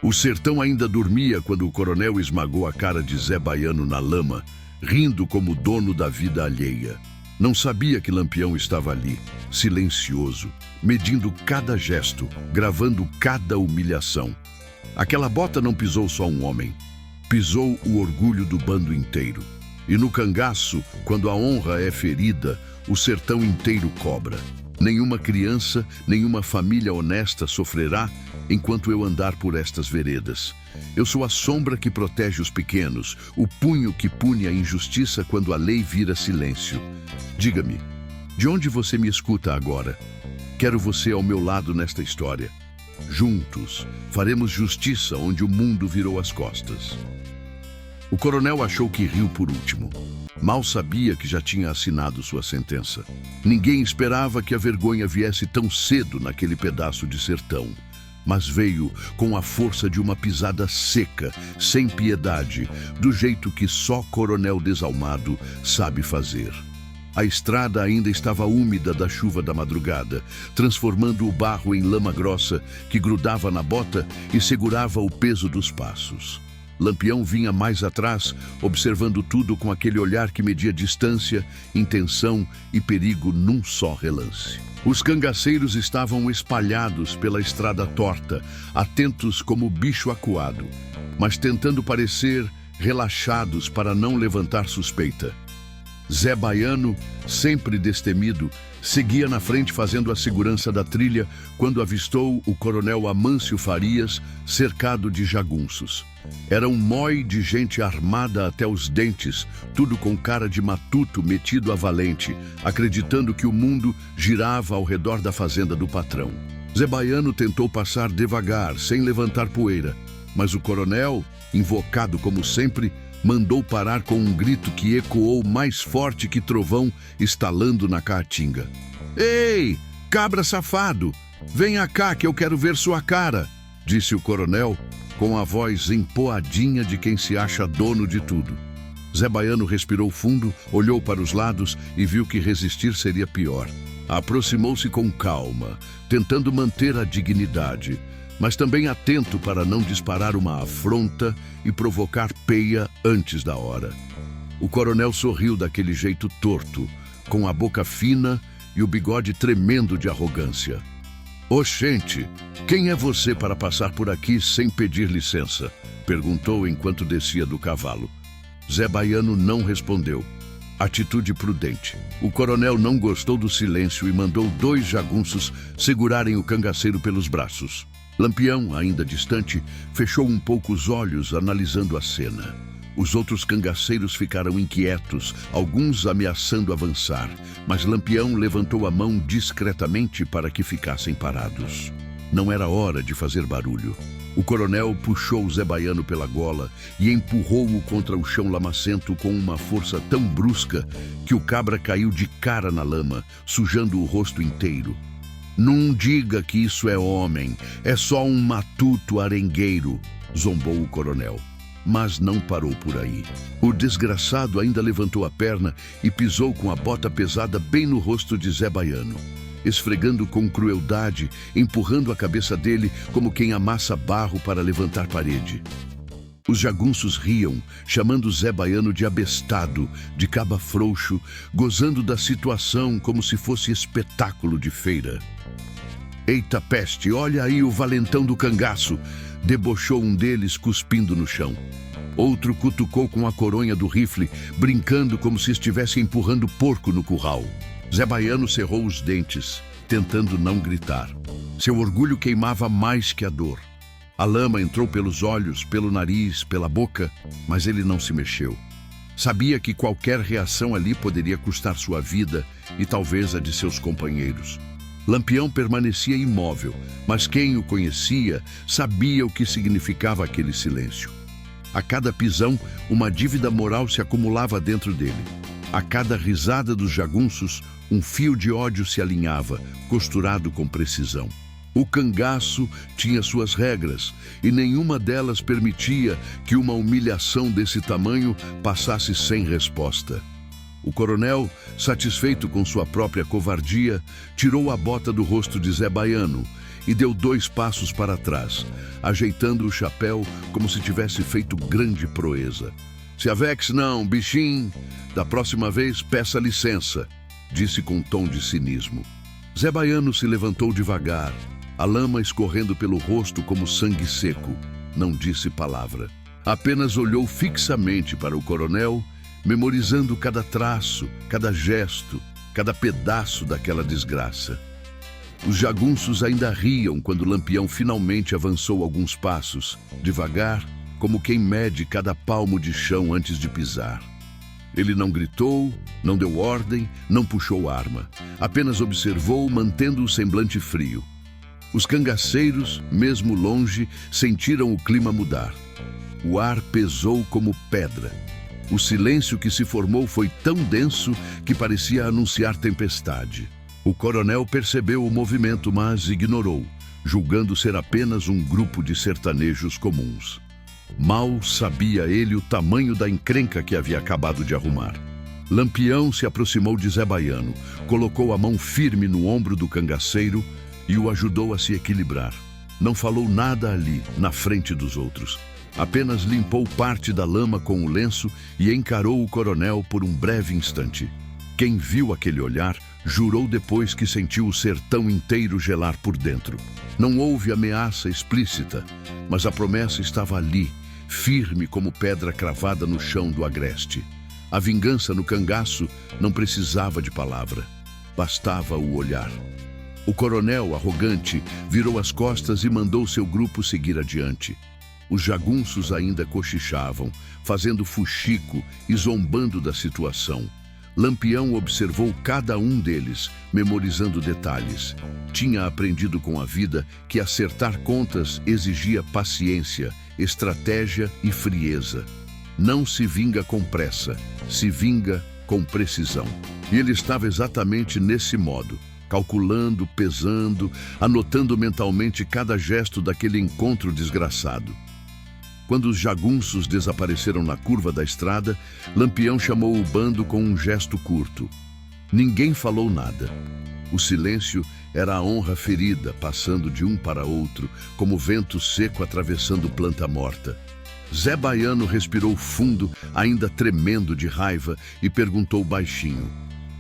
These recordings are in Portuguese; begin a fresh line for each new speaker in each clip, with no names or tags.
O sertão ainda dormia quando o coronel esmagou a cara de Zé Baiano na lama, rindo como dono da vida alheia. Não sabia que Lampião estava ali, silencioso, medindo cada gesto, gravando cada humilhação. Aquela bota não pisou só um homem, pisou o orgulho do bando inteiro. E no cangaço, quando a honra é ferida, o sertão inteiro cobra. Nenhuma criança, nenhuma família honesta sofrerá enquanto eu andar por estas veredas. Eu sou a sombra que protege os pequenos, o punho que pune a injustiça quando a lei vira silêncio. Diga-me, de onde você me escuta agora? Quero você ao meu lado nesta história. Juntos, faremos justiça onde o mundo virou as costas. O coronel achou que riu por último. Mal sabia que já tinha assinado sua sentença. Ninguém esperava que a vergonha viesse tão cedo naquele pedaço de sertão. Mas veio com a força de uma pisada seca, sem piedade, do jeito que só coronel desalmado sabe fazer. A estrada ainda estava úmida da chuva da madrugada, transformando o barro em lama grossa que grudava na bota e segurava o peso dos passos. Lampião vinha mais atrás, observando tudo com aquele olhar que media distância, intenção e perigo num só relance. Os cangaceiros estavam espalhados pela estrada torta, atentos como bicho acuado, mas tentando parecer relaxados para não levantar suspeita. Zé Baiano, sempre destemido, seguia na frente fazendo a segurança da trilha quando avistou o coronel Amâncio Farias cercado de jagunços. Era um mói de gente armada até os dentes, tudo com cara de matuto metido a valente, acreditando que o mundo girava ao redor da fazenda do patrão. Zé Baiano tentou passar devagar, sem levantar poeira, mas o coronel, invocado como sempre, mandou parar com um grito que ecoou mais forte que trovão estalando na caatinga. "Ei, cabra safado, venha cá que eu quero ver sua cara", disse o coronel, com a voz empoadinha de quem se acha dono de tudo. Zé Baiano respirou fundo, olhou para os lados e viu que resistir seria pior. Aproximou-se com calma, tentando manter a dignidade, mas também atento para não disparar uma afronta e provocar peia antes da hora. O coronel sorriu daquele jeito torto, com a boca fina e o bigode tremendo de arrogância. "Oxente, quem é você para passar por aqui sem pedir licença?", perguntou enquanto descia do cavalo. Zé Baiano não respondeu. Atitude prudente. O coronel não gostou do silêncio e mandou 2 jagunços segurarem o cangaceiro pelos braços. Lampião, ainda distante, fechou um pouco os olhos, analisando a cena. Os outros cangaceiros ficaram inquietos, alguns ameaçando avançar, mas Lampião levantou a mão discretamente para que ficassem parados. Não era hora de fazer barulho. O coronel puxou Zé Baiano pela gola e empurrou-o contra o chão lamacento com uma força tão brusca que o cabra caiu de cara na lama, sujando o rosto inteiro. "Não diga que isso é homem, é só um matuto arengueiro", zombou o coronel. Mas não parou por aí. O desgraçado ainda levantou a perna e pisou com a bota pesada bem no rosto de Zé Baiano, esfregando com crueldade, empurrando a cabeça dele como quem amassa barro para levantar parede. Os jagunços riam, chamando Zé Baiano de abestado, de caba frouxo, gozando da situação como se fosse espetáculo de feira. "Eita peste, olha aí o valentão do cangaço", debochou um deles cuspindo no chão. Outro cutucou com a coronha do rifle, brincando como se estivesse empurrando porco no curral. Zé Baiano cerrou os dentes, tentando não gritar. Seu orgulho queimava mais que a dor. A lama entrou pelos olhos, pelo nariz, pela boca, mas ele não se mexeu. Sabia que qualquer reação ali poderia custar sua vida e talvez a de seus companheiros. Lampião permanecia imóvel, mas quem o conhecia sabia o que significava aquele silêncio. A cada pisão, uma dívida moral se acumulava dentro dele. A cada risada dos jagunços, um fio de ódio se alinhava, costurado com precisão. O cangaço tinha suas regras, e nenhuma delas permitia que uma humilhação desse tamanho passasse sem resposta. O coronel, satisfeito com sua própria covardia, tirou a bota do rosto de Zé Baiano e deu 2 passos para trás, ajeitando o chapéu como se tivesse feito grande proeza. "Se avexe não, bichinho. Da próxima vez, peça licença", disse com um tom de cinismo. Zé Baiano se levantou devagar, a lama escorrendo pelo rosto como sangue seco. Não disse palavra. Apenas olhou fixamente para o coronel, memorizando cada traço, cada gesto, cada pedaço daquela desgraça. Os jagunços ainda riam quando Lampião finalmente avançou alguns passos, devagar, como quem mede cada palmo de chão antes de pisar. Ele não gritou, não deu ordem, não puxou arma. Apenas observou, mantendo o semblante frio. Os cangaceiros, mesmo longe, sentiram o clima mudar. O ar pesou como pedra. O silêncio que se formou foi tão denso que parecia anunciar tempestade. O coronel percebeu o movimento, mas ignorou, julgando ser apenas um grupo de sertanejos comuns. Mal sabia ele o tamanho da encrenca que havia acabado de arrumar. Lampião se aproximou de Zé Baiano, colocou a mão firme no ombro do cangaceiro e o ajudou a se equilibrar. Não falou nada ali, na frente dos outros. Apenas limpou parte da lama com o lenço e encarou o coronel por um breve instante. Quem viu aquele olhar, jurou depois que sentiu o sertão inteiro gelar por dentro. Não houve ameaça explícita, mas a promessa estava ali, firme como pedra cravada no chão do agreste. A vingança no cangaço não precisava de palavra, bastava o olhar. O coronel, arrogante, virou as costas e mandou seu grupo seguir adiante. Os jagunços ainda cochichavam, fazendo fuxico e zombando da situação. Lampião observou cada um deles, memorizando detalhes. Tinha aprendido com a vida que acertar contas exigia paciência, estratégia e frieza. Não se vinga com pressa, se vinga com precisão. E ele estava exatamente nesse modo, calculando, pesando, anotando mentalmente cada gesto daquele encontro desgraçado. Quando os jagunços desapareceram na curva da estrada, Lampião chamou o bando com um gesto curto. Ninguém falou nada. O silêncio era a honra ferida, passando de um para outro, como vento seco atravessando planta morta. Zé Baiano respirou fundo, ainda tremendo de raiva, e perguntou baixinho: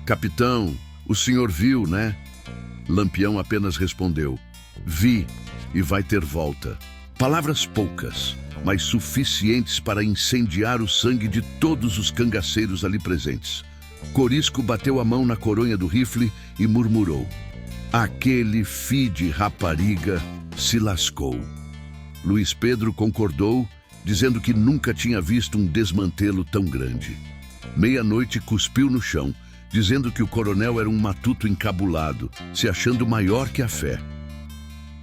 "Capitão, o senhor viu, né?" Lampião apenas respondeu: "Vi, e vai ter volta." Palavras poucas, mas suficientes para incendiar o sangue de todos os cangaceiros ali presentes. Corisco bateu a mão na coronha do rifle e murmurou: "Aquele fi de rapariga se lascou." Luiz Pedro concordou, dizendo que nunca tinha visto um desmantelo tão grande. Meia-noite cuspiu no chão, dizendo que o coronel era um matuto encabulado, se achando maior que a fé.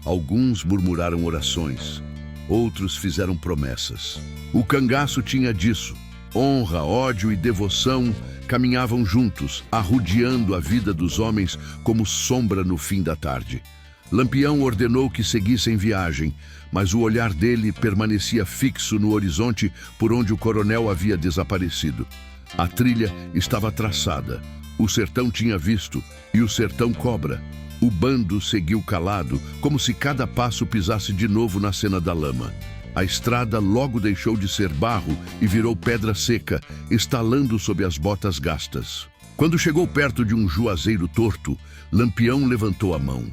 Alguns murmuraram orações, outros fizeram promessas. O cangaço tinha disso. Honra, ódio e devoção caminhavam juntos, arrodeando a vida dos homens como sombra no fim da tarde. Lampião ordenou que seguissem viagem, mas o olhar dele permanecia fixo no horizonte por onde o coronel havia desaparecido. A trilha estava traçada, o sertão tinha visto e o sertão cobra. O bando seguiu calado, como se cada passo pisasse de novo na cena da lama. A estrada logo deixou de ser barro e virou pedra seca, estalando sob as botas gastas. Quando chegou perto de um juazeiro torto, Lampião levantou a mão.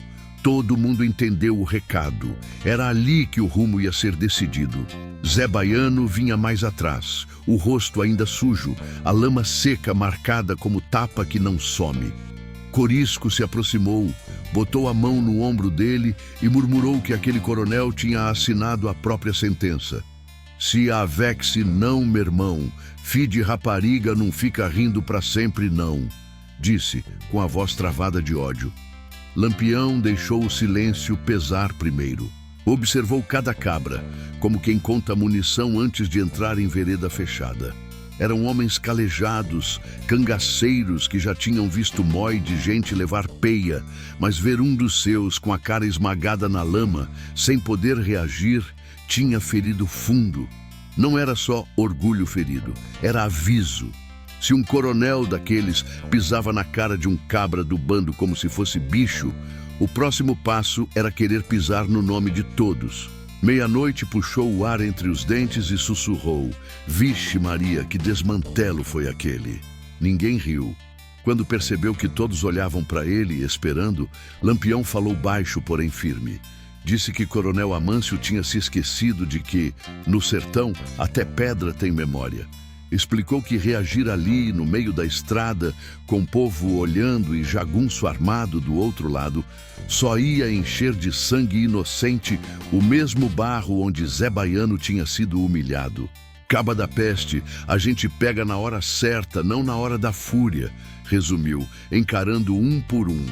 Todo mundo entendeu o recado. Era ali que o rumo ia ser decidido. Zé Baiano vinha mais atrás, o rosto ainda sujo, a lama seca marcada como tapa que não some. Corisco se aproximou, botou a mão no ombro dele e murmurou que aquele coronel tinha assinado a própria sentença. "Se avexe não, meu irmão, fi de rapariga não fica rindo para sempre não", disse, com a voz travada de ódio. Lampião deixou o silêncio pesar primeiro. Observou cada cabra, como quem conta munição antes de entrar em vereda fechada. Eram homens calejados, cangaceiros que já tinham visto mói de gente levar peia, mas ver um dos seus com a cara esmagada na lama, sem poder reagir, tinha ferido fundo. Não era só orgulho ferido, era aviso. Se um coronel daqueles pisava na cara de um cabra do bando como se fosse bicho, O próximo passo era querer pisar no nome de todos. Meia-noite puxou o ar entre os dentes e sussurrou: "Vixe Maria, que desmantelo foi aquele!" Ninguém riu. Quando percebeu que todos olhavam para ele, esperando, Lampião falou baixo, porém firme. Disse que Coronel Amâncio tinha se esquecido de que, no sertão, até pedra tem memória. Explicou que reagir ali, no meio da estrada, com o povo olhando e jagunço armado do outro lado, só ia encher de sangue inocente o mesmo barro onde Zé Baiano tinha sido humilhado. "Caba da peste, a gente pega na hora certa, não na hora da fúria", resumiu, encarando um por um.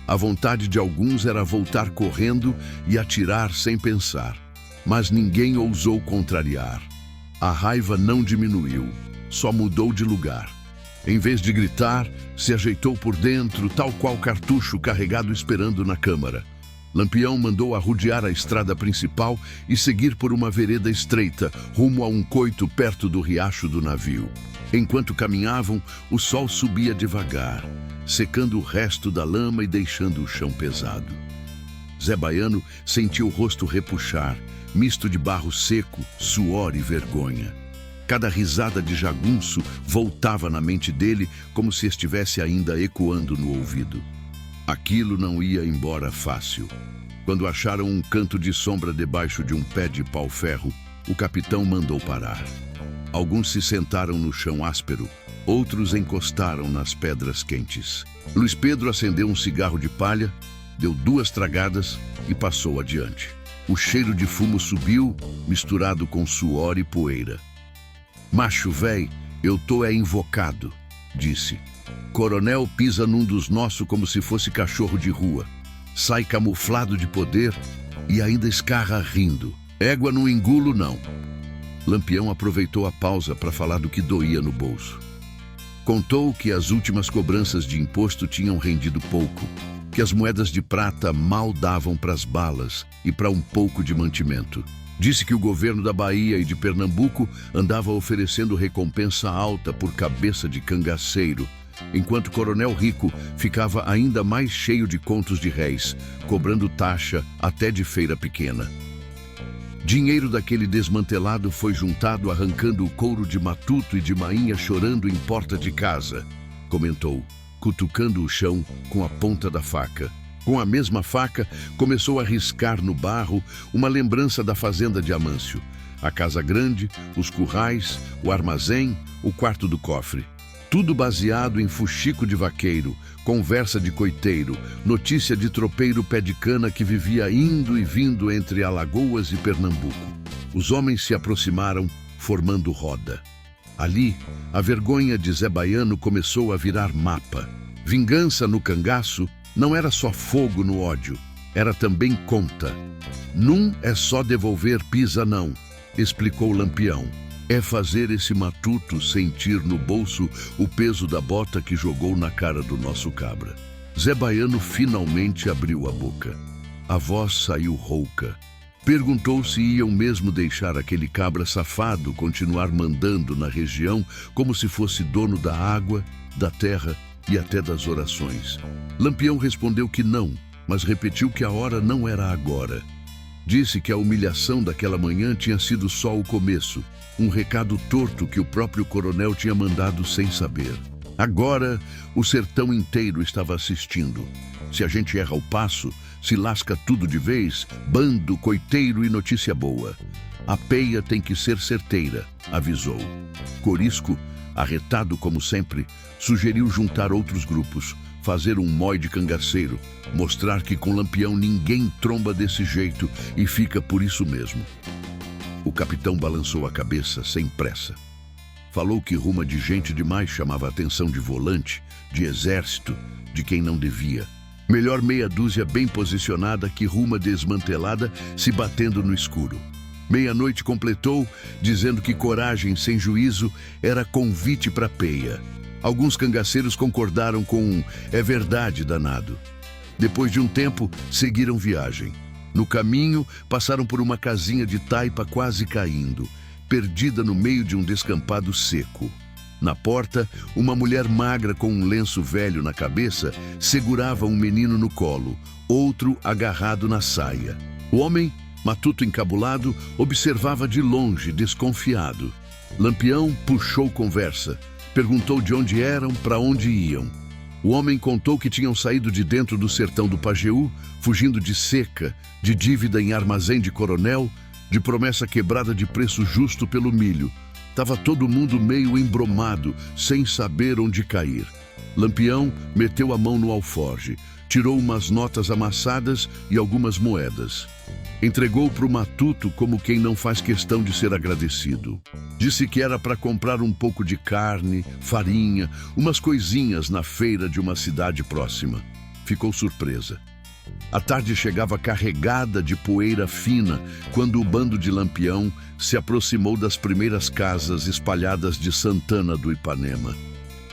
A vontade de alguns era voltar correndo e atirar sem pensar, mas ninguém ousou contrariar. A raiva não diminuiu, só mudou de lugar. Em vez de gritar, se ajeitou por dentro, tal qual cartucho carregado esperando na câmara. Lampião mandou arrodear a estrada principal e seguir por uma vereda estreita, rumo a um coito perto do riacho do navio. Enquanto caminhavam, o sol subia devagar, secando o resto da lama e deixando o chão pesado. Zé Baiano sentiu o rosto repuxar, misto de barro seco, suor e vergonha. Cada risada de jagunço voltava na mente dele como se estivesse ainda ecoando no ouvido. Aquilo não ia embora fácil. Quando acharam um canto de sombra debaixo de um pé de pau-ferro, o capitão mandou parar. Alguns se sentaram no chão áspero, outros encostaram nas pedras quentes. Luiz Pedro acendeu um cigarro de palha, deu 2 tragadas e passou adiante. O cheiro de fumo subiu, misturado com suor e poeira. "Macho véi, eu tô invocado", disse. "Coronel pisa num dos nossos como se fosse cachorro de rua. Sai camuflado de poder e ainda escarra rindo. Égua não engulo, não." Lampião aproveitou a pausa para falar do que doía no bolso. Contou que as últimas cobranças de imposto tinham rendido pouco, que as moedas de prata mal davam para as balas e para um pouco de mantimento. Disse que o governo da Bahia e de Pernambuco andava oferecendo recompensa alta por cabeça de cangaceiro, enquanto o Coronel Rico ficava ainda mais cheio de contos de réis, cobrando taxa até de feira pequena. Dinheiro daquele desmantelado foi juntado arrancando o couro de matuto e de mainha chorando em porta de casa, comentou, cutucando o chão com a ponta da faca. Com a mesma faca, começou a riscar no barro uma lembrança da fazenda de Amâncio. A casa grande, os currais, o armazém, o quarto do cofre. Tudo baseado em fuxico de vaqueiro, conversa de coiteiro, notícia de tropeiro pé de cana que vivia indo e vindo entre Alagoas e Pernambuco. Os homens se aproximaram, formando roda. Ali, a vergonha de Zé Baiano começou a virar mapa. Vingança no cangaço não era só fogo no ódio, era também conta. "Num é só devolver pisa não", explicou Lampião. "É fazer esse matuto sentir no bolso o peso da bota que jogou na cara do nosso cabra." Zé Baiano finalmente abriu a boca. A voz saiu rouca. Perguntou se iam mesmo deixar aquele cabra safado continuar mandando na região como se fosse dono da água, da terra e até das orações. Lampião respondeu que não, mas repetiu que a hora não era agora. Disse que a humilhação daquela manhã tinha sido só o começo, um recado torto que o próprio coronel tinha mandado sem saber. Agora, o sertão inteiro estava assistindo. Se a gente erra o passo, se lasca tudo de vez, bando, coiteiro e notícia boa. A peia tem que ser certeira, avisou. Corisco, arretado como sempre, sugeriu juntar outros grupos, fazer um mói de cangaceiro, mostrar que com Lampião ninguém tromba desse jeito e fica por isso mesmo. O capitão balançou a cabeça sem pressa. Falou que ruma de gente demais chamava a atenção de volante, de exército, de quem não devia. Melhor meia dúzia bem posicionada que ruma desmantelada se batendo no escuro. Meia-noite completou, dizendo que coragem sem juízo era convite para peia. Alguns cangaceiros concordaram com um "é verdade, danado". Depois de um tempo, seguiram viagem. No caminho, passaram por uma casinha de taipa quase caindo, perdida no meio de um descampado seco. Na porta, uma mulher magra com um lenço velho na cabeça segurava um menino no colo, outro agarrado na saia. O homem, matuto encabulado, observava de longe, desconfiado. Lampião puxou conversa. Perguntou de onde eram, para onde iam. O homem contou que tinham saído de dentro do sertão do Pajeú, fugindo de seca, de dívida em armazém de coronel, de promessa quebrada de preço justo pelo milho. Tava todo mundo meio embromado, sem saber onde cair. Lampião meteu a mão no alforge, tirou umas notas amassadas e algumas moedas. Entregou para o matuto como quem não faz questão de ser agradecido. Disse que era para comprar um pouco de carne, farinha, umas coisinhas na feira de uma cidade próxima. Ficou surpresa. A tarde chegava carregada de poeira fina quando o bando de Lampião se aproximou das primeiras casas espalhadas de Santana do Ipanema.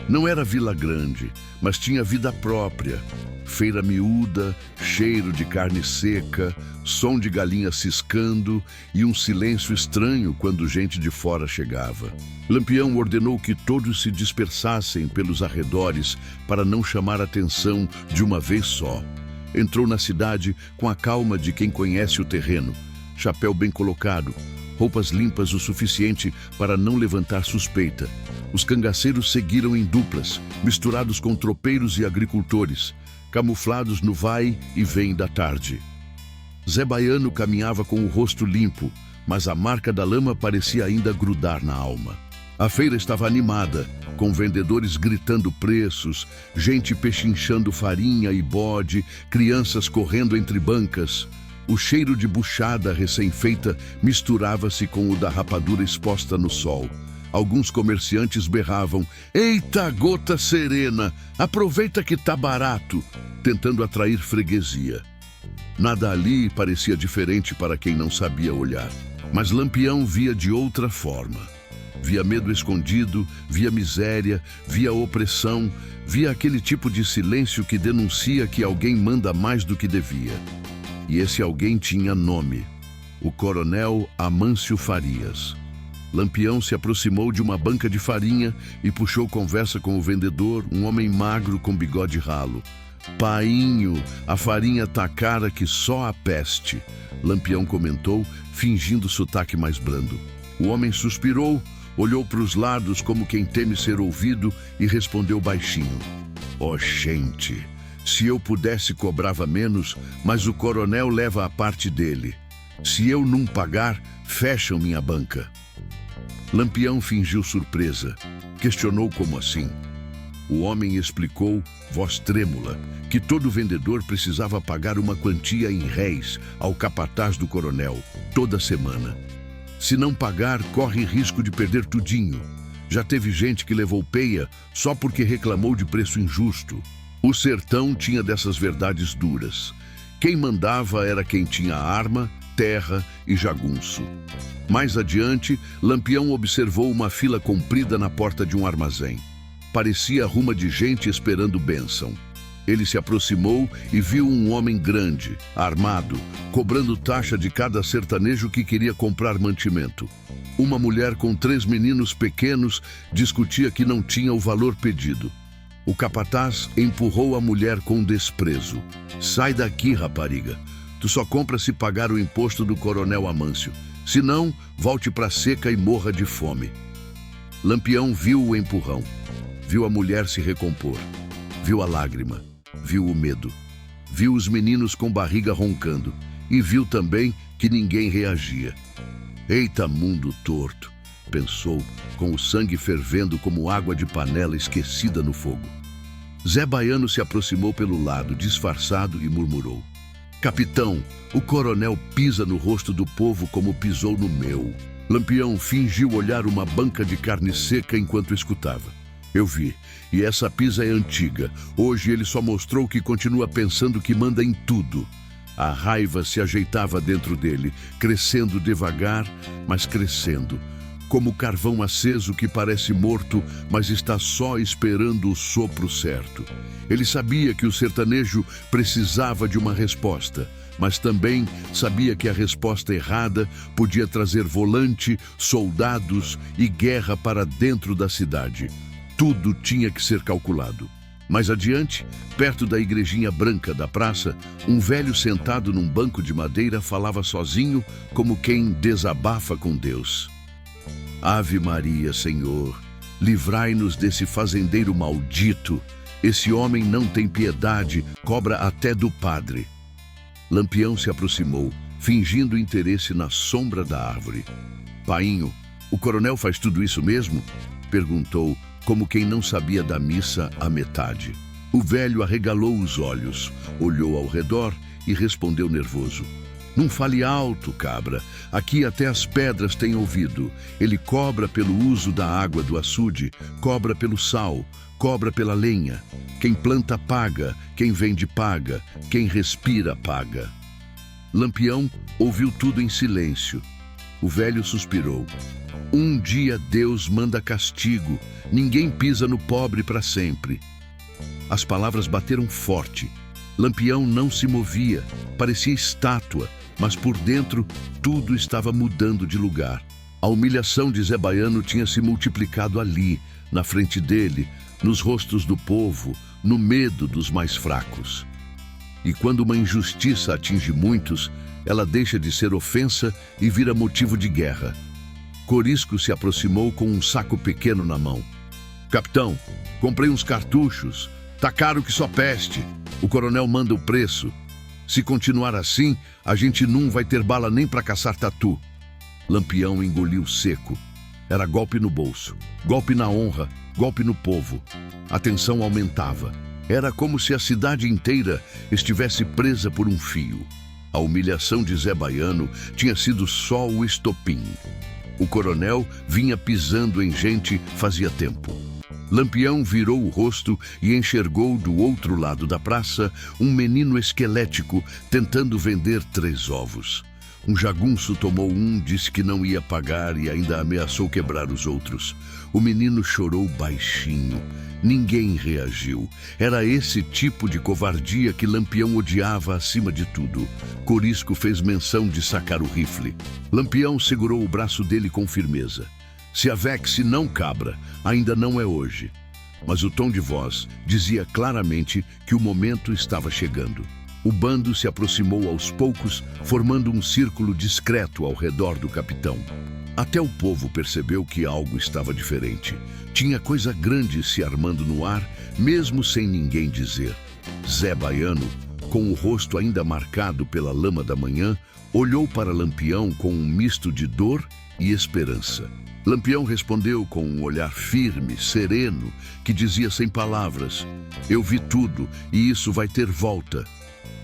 Não era vila grande, mas tinha vida própria. Feira miúda, cheiro de carne seca, som de galinha ciscando e um silêncio estranho quando gente de fora chegava. Lampião ordenou que todos se dispersassem pelos arredores para não chamar atenção de uma vez só. Entrou na cidade com a calma de quem conhece o terreno, chapéu bem colocado, roupas limpas o suficiente para não levantar suspeita. Os cangaceiros seguiram em duplas, misturados com tropeiros e agricultores, camuflados no vai e vem da tarde. Zé Baiano caminhava com o rosto limpo, mas a marca da lama parecia ainda grudar na alma. A feira estava animada, com vendedores gritando preços, gente pechinchando farinha e bode, crianças correndo entre bancas. O cheiro de buchada recém-feita misturava-se com o da rapadura exposta no sol. Alguns comerciantes berravam: "Eita, gota serena, aproveita que tá barato", tentando atrair freguesia. Nada ali parecia diferente para quem não sabia olhar, mas Lampião via de outra forma. Via medo escondido, via miséria, via opressão, via aquele tipo de silêncio que denuncia que alguém manda mais do que devia. E esse alguém tinha nome: o Coronel Amâncio Farias. Lampião se aproximou de uma banca de farinha e puxou conversa com o vendedor, um homem magro com bigode ralo. "Painho, a farinha tá cara que só a peste", Lampião comentou, fingindo sotaque mais brando. O homem suspirou, olhou para os lados como quem teme ser ouvido e respondeu baixinho: "Ó gente, se eu pudesse cobrava menos, mas o coronel leva a parte dele. Se eu não pagar, fecham minha banca." Lampião fingiu surpresa. Questionou como assim. O homem explicou, voz trêmula, que todo vendedor precisava pagar uma quantia em réis ao capataz do coronel, toda semana. Se não pagar, corre risco de perder tudinho. Já teve gente que levou peia só porque reclamou de preço injusto. O sertão tinha dessas verdades duras. Quem mandava era quem tinha arma, terra e jagunço. Mais adiante, Lampião observou uma fila comprida na porta de um armazém. Parecia ruma de gente esperando bênção. Ele se aproximou e viu um homem grande, armado, cobrando taxa de cada sertanejo que queria comprar mantimento. Uma mulher com 3 meninos pequenos discutia que não tinha o valor pedido. O capataz empurrou a mulher com desprezo. "Sai daqui, rapariga. Tu só compra se pagar o imposto do coronel Amâncio. Se não, volte pra seca e morra de fome." Lampião viu o empurrão. Viu a mulher se recompor. Viu a lágrima. Viu o medo. Viu os meninos com barriga roncando. E viu também que ninguém reagia. "Eita, mundo torto", pensou, com o sangue fervendo como água de panela esquecida no fogo. Zé Baiano se aproximou pelo lado, disfarçado, e murmurou: "Capitão, o coronel pisa no rosto do povo como pisou no meu." Lampião fingiu olhar uma banca de carne seca enquanto escutava. "Eu vi, e essa pisa é antiga. Hoje ele só mostrou que continua pensando que manda em tudo." A raiva se ajeitava dentro dele, crescendo devagar, mas crescendo. Como carvão aceso que parece morto, mas está só esperando o sopro certo. Ele sabia que o sertanejo precisava de uma resposta, mas também sabia que a resposta errada podia trazer volante, soldados e guerra para dentro da cidade. Tudo tinha que ser calculado. Mais adiante, perto da igrejinha branca da praça, um velho sentado num banco de madeira falava sozinho, como quem desabafa com Deus. Ave Maria, Senhor, livrai-nos desse fazendeiro maldito. Esse homem não tem piedade, cobra até do padre. Lampião se aproximou, fingindo interesse na sombra da árvore. Painho, o coronel faz tudo isso mesmo? Perguntou, como quem não sabia da missa à metade. O velho arregalou os olhos, olhou ao redor e respondeu nervoso. Não fale alto, cabra. Aqui até as pedras têm ouvido. Ele cobra pelo uso da água do açude, cobra pelo sal, cobra pela lenha. Quem planta paga, quem vende paga, quem respira paga. Lampião ouviu tudo em silêncio. O velho suspirou. Um dia Deus manda castigo. Ninguém pisa no pobre para sempre. As palavras bateram forte. Lampião não se movia, parecia estátua, mas por dentro tudo estava mudando de lugar. A humilhação de Zé Baiano tinha se multiplicado ali, na frente dele, nos rostos do povo, no medo dos mais fracos. E quando uma injustiça atinge muitos, ela deixa de ser ofensa e vira motivo de guerra. Corisco se aproximou com um saco pequeno na mão. Capitão, comprei uns cartuchos. Tá caro que só peste. O coronel manda o preço. Se continuar assim, a gente não vai ter bala nem para caçar tatu. Lampião engoliu seco. Era golpe no bolso, golpe na honra, golpe no povo. A tensão aumentava. Era como se a cidade inteira estivesse presa por um fio. A humilhação de Zé Baiano tinha sido só o estopim. O coronel vinha pisando em gente fazia tempo. Lampião virou o rosto e enxergou do outro lado da praça um menino esquelético tentando vender 3 ovos. Um jagunço tomou um, disse que não ia pagar e ainda ameaçou quebrar os outros. O menino chorou baixinho. Ninguém reagiu. Era esse tipo de covardia que Lampião odiava acima de tudo. Corisco fez menção de sacar o rifle. Lampião segurou o braço dele com firmeza. Se avexe não, cabra, ainda não é hoje. Mas o tom de voz dizia claramente que o momento estava chegando. O bando se aproximou aos poucos, formando um círculo discreto ao redor do capitão. Até o povo percebeu que algo estava diferente. Tinha coisa grande se armando no ar, mesmo sem ninguém dizer. Zé Baiano, com o rosto ainda marcado pela lama da manhã, olhou para Lampião com um misto de dor e esperança. Lampião respondeu com um olhar firme, sereno, que dizia sem palavras: eu vi tudo e isso vai ter volta.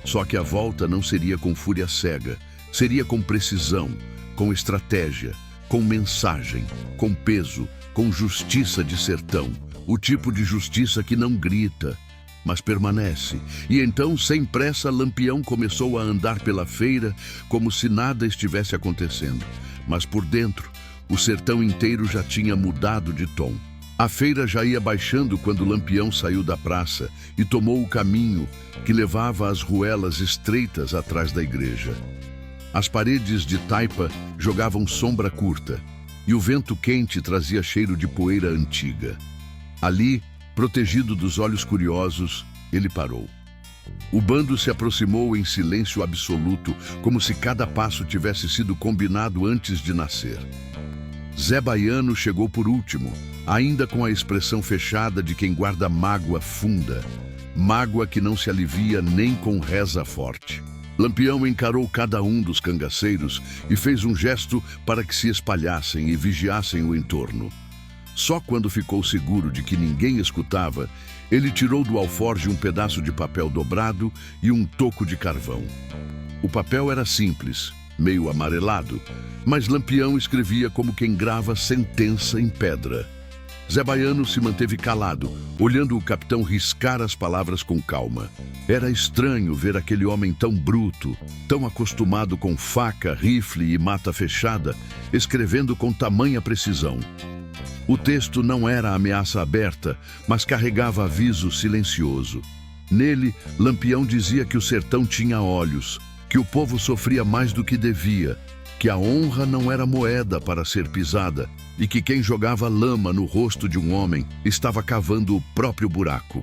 Só que a volta não seria com fúria cega, seria com precisão, com estratégia, com mensagem, com peso, com justiça de sertão. O tipo de justiça que não grita, mas permanece. E então, sem pressa, Lampião começou a andar pela feira como se nada estivesse acontecendo. Mas por dentro, o sertão inteiro já tinha mudado de tom. A feira já ia baixando quando Lampião saiu da praça e tomou o caminho que levava às ruelas estreitas atrás da igreja. As paredes de taipa jogavam sombra curta e o vento quente trazia cheiro de poeira antiga. Ali, protegido dos olhos curiosos, ele parou. O bando se aproximou em silêncio absoluto, como se cada passo tivesse sido combinado antes de nascer. Zé Baiano chegou por último, ainda com a expressão fechada de quem guarda mágoa funda, mágoa que não se alivia nem com reza forte. Lampião encarou cada um dos cangaceiros e fez um gesto para que se espalhassem e vigiassem o entorno. Só quando ficou seguro de que ninguém escutava, ele tirou do alforje um pedaço de papel dobrado e um toco de carvão. O papel era simples, meio amarelado, mas Lampião escrevia como quem grava sentença em pedra. Zé Baiano se manteve calado, olhando o capitão riscar as palavras com calma. Era estranho ver aquele homem tão bruto, tão acostumado com faca, rifle e mata fechada, escrevendo com tamanha precisão. O texto não era ameaça aberta, mas carregava aviso silencioso. Nele, Lampião dizia que o sertão tinha olhos, que o povo sofria mais do que devia, que a honra não era moeda para ser pisada e que quem jogava lama no rosto de um homem estava cavando o próprio buraco.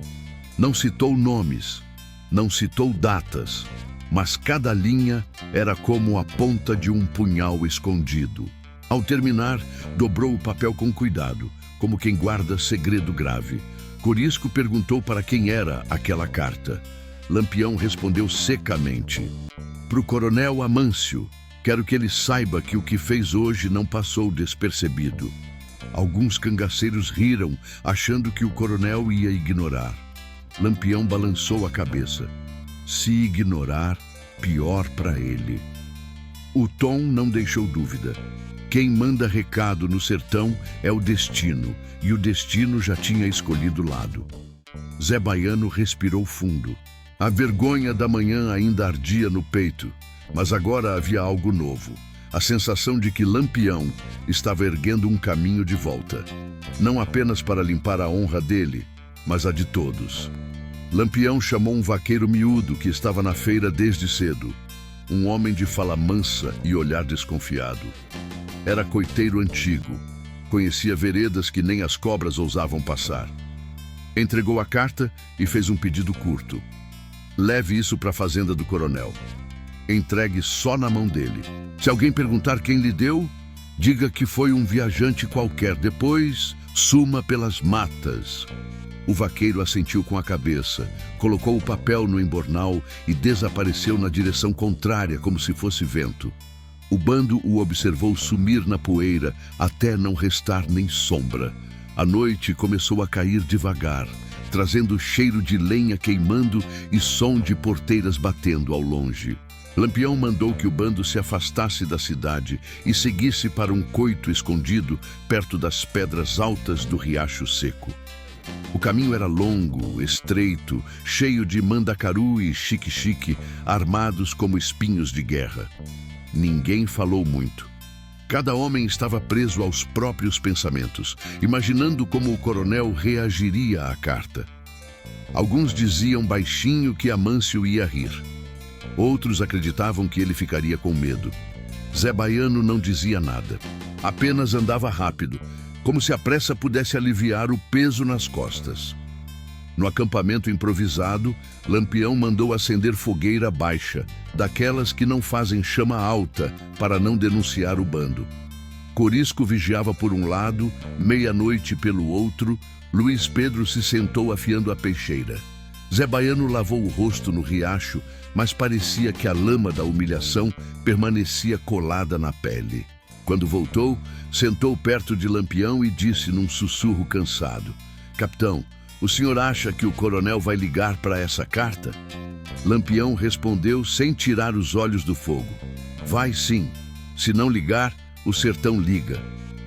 Não citou nomes, não citou datas, mas cada linha era como a ponta de um punhal escondido. Ao terminar, dobrou o papel com cuidado, como quem guarda segredo grave. Corisco perguntou para quem era aquela carta. Lampião respondeu secamente: "Pro coronel Amâncio. Quero que ele saiba que o que fez hoje não passou despercebido." Alguns cangaceiros riram, achando que o coronel ia ignorar. Lampião balançou a cabeça. Se ignorar, pior para ele. O tom não deixou dúvida. Quem manda recado no sertão é o destino, e o destino já tinha escolhido lado. Zé Baiano respirou fundo. A vergonha da manhã ainda ardia no peito, mas agora havia algo novo. A sensação de que Lampião estava erguendo um caminho de volta. Não apenas para limpar a honra dele, mas a de todos. Lampião chamou um vaqueiro miúdo que estava na feira desde cedo. Um homem de fala mansa e olhar desconfiado. Era coiteiro antigo. Conhecia veredas que nem as cobras ousavam passar. Entregou a carta e fez um pedido curto. Leve isso para a fazenda do coronel. Entregue só na mão dele. Se alguém perguntar quem lhe deu, diga que foi um viajante qualquer. Depois, suma pelas matas. O vaqueiro assentiu com a cabeça, colocou o papel no embornal e desapareceu na direção contrária, como se fosse vento. O bando o observou sumir na poeira até não restar nem sombra. A noite começou a cair devagar, trazendo cheiro de lenha queimando e som de porteiras batendo ao longe. Lampião mandou que o bando se afastasse da cidade e seguisse para um coito escondido perto das pedras altas do riacho seco. O caminho era longo, estreito, cheio de mandacaru e xique-xique, armados como espinhos de guerra. Ninguém falou muito. Cada homem estava preso aos próprios pensamentos, imaginando como o coronel reagiria à carta. Alguns diziam baixinho que Amâncio ia rir. Outros acreditavam que ele ficaria com medo. Zé Baiano não dizia nada. Apenas andava rápido, como se a pressa pudesse aliviar o peso nas costas. No acampamento improvisado, Lampião mandou acender fogueira baixa, daquelas que não fazem chama alta para não denunciar o bando. Corisco vigiava por um lado, meia-noite pelo outro. Luiz Pedro se sentou afiando a peixeira. Zé Baiano lavou o rosto no riacho, mas parecia que a lama da humilhação permanecia colada na pele. Quando voltou, sentou perto de Lampião e disse num sussurro cansado: "Capitão, o senhor acha que o coronel vai ligar para essa carta?" Lampião respondeu sem tirar os olhos do fogo: "Vai sim. Se não ligar, o sertão liga.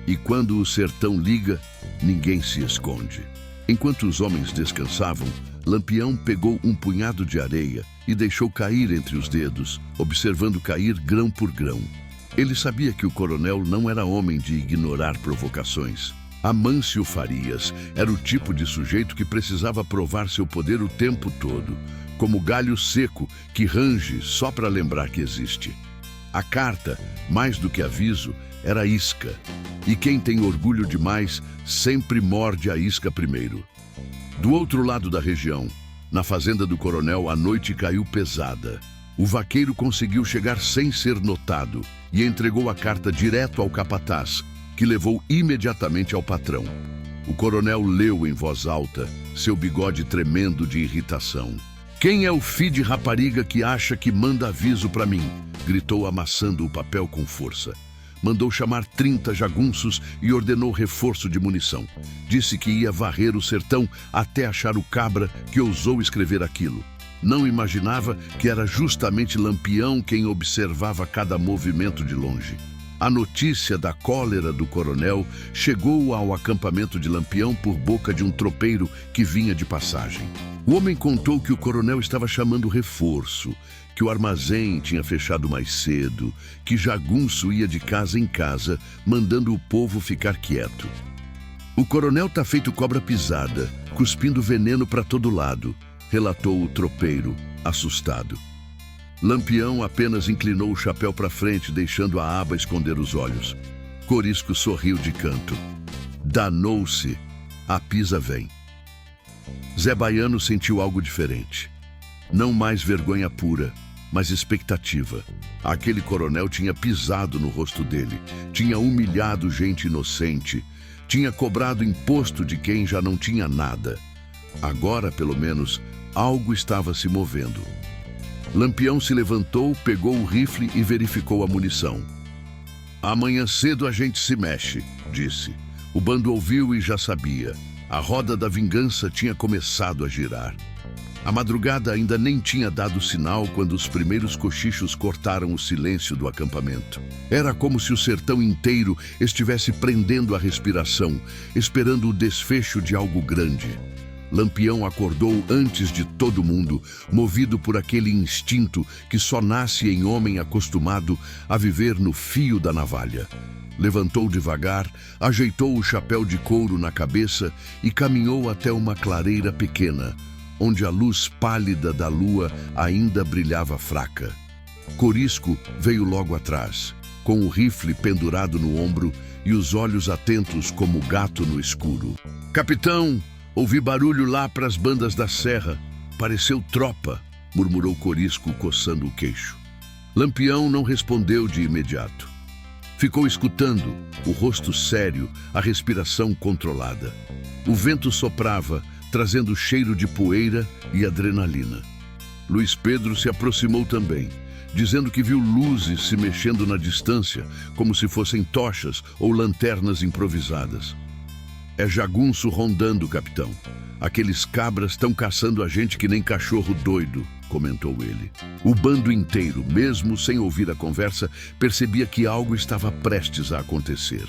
E quando o sertão liga, ninguém se esconde." Enquanto os homens descansavam, Lampião pegou um punhado de areia e deixou cair entre os dedos, observando cair grão por grão. Ele sabia que o coronel não era homem de ignorar provocações. Amâncio Farias era o tipo de sujeito que precisava provar seu poder o tempo todo, como galho seco que range só para lembrar que existe. A carta, mais do que aviso, era isca. E quem tem orgulho demais sempre morde a isca primeiro. Do outro lado da região, na fazenda do coronel, a noite caiu pesada. O vaqueiro conseguiu chegar sem ser notado e entregou a carta direto ao capataz, que levou imediatamente ao patrão. O coronel leu em voz alta, seu bigode tremendo de irritação. "Quem é o filho de rapariga que acha que manda aviso para mim?" gritou, amassando o papel com força. Mandou chamar 30 jagunços e ordenou reforço de munição. Disse que ia varrer o sertão até achar o cabra que ousou escrever aquilo. Não imaginava que era justamente Lampião quem observava cada movimento de longe. A notícia da cólera do coronel chegou ao acampamento de Lampião por boca de um tropeiro que vinha de passagem. O homem contou que o coronel estava chamando reforço, que o armazém tinha fechado mais cedo, que jagunço ia de casa em casa, mandando o povo ficar quieto. "O coronel tá feito cobra pisada, cuspindo veneno para todo lado", relatou o tropeiro, assustado. Lampião apenas inclinou o chapéu para frente, deixando a aba esconder os olhos. Corisco sorriu de canto. "Danou-se, a pisa vem." Zé Baiano sentiu algo diferente. Não mais vergonha pura, mas expectativa. Aquele coronel tinha pisado no rosto dele, tinha humilhado gente inocente, tinha cobrado imposto de quem já não tinha nada. Agora, pelo menos, algo estava se movendo. Lampião se levantou, pegou o rifle e verificou a munição. "Amanhã cedo a gente se mexe", disse. O bando ouviu e já sabia. A roda da vingança tinha começado a girar. A madrugada ainda nem tinha dado sinal quando os primeiros cochichos cortaram o silêncio do acampamento. Era como se o sertão inteiro estivesse prendendo a respiração, esperando o desfecho de algo grande. Lampião acordou antes de todo mundo, movido por aquele instinto que só nasce em homem acostumado a viver no fio da navalha. Levantou devagar, ajeitou o chapéu de couro na cabeça e caminhou até uma clareira pequena, onde a luz pálida da lua ainda brilhava fraca. Corisco veio logo atrás, com o rifle pendurado no ombro e os olhos atentos como gato no escuro. "Capitão, ouvi barulho lá para as bandas da serra. Pareceu tropa", murmurou Corisco, coçando o queixo. Lampião não respondeu de imediato. Ficou escutando, o rosto sério, a respiração controlada. O vento soprava, trazendo cheiro de poeira e adrenalina. Luiz Pedro se aproximou também, dizendo que viu luzes se mexendo na distância, como se fossem tochas ou lanternas improvisadas. "É jagunço rondando, capitão. Aqueles cabras estão caçando a gente que nem cachorro doido", comentou ele. O bando inteiro, mesmo sem ouvir a conversa, percebia que algo estava prestes a acontecer.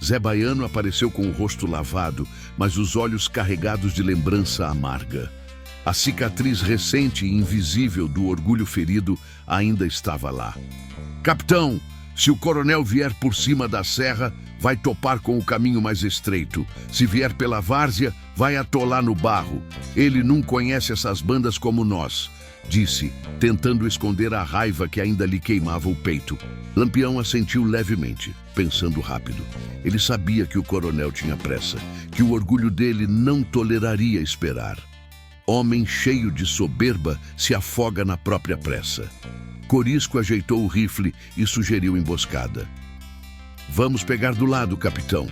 Zé Baiano apareceu com o rosto lavado, mas os olhos carregados de lembrança amarga. A cicatriz recente e invisível do orgulho ferido ainda estava lá. "Capitão, se o coronel vier por cima da serra, vai topar com o caminho mais estreito. Se vier pela várzea, vai atolar no barro. Ele não conhece essas bandas como nós", disse, tentando esconder a raiva que ainda lhe queimava o peito. Lampião assentiu levemente, pensando rápido. Ele sabia que o coronel tinha pressa, que o orgulho dele não toleraria esperar. Homem cheio de soberba se afoga na própria pressa. Corisco ajeitou o rifle e sugeriu emboscada. "Vamos pegar do lado, capitão.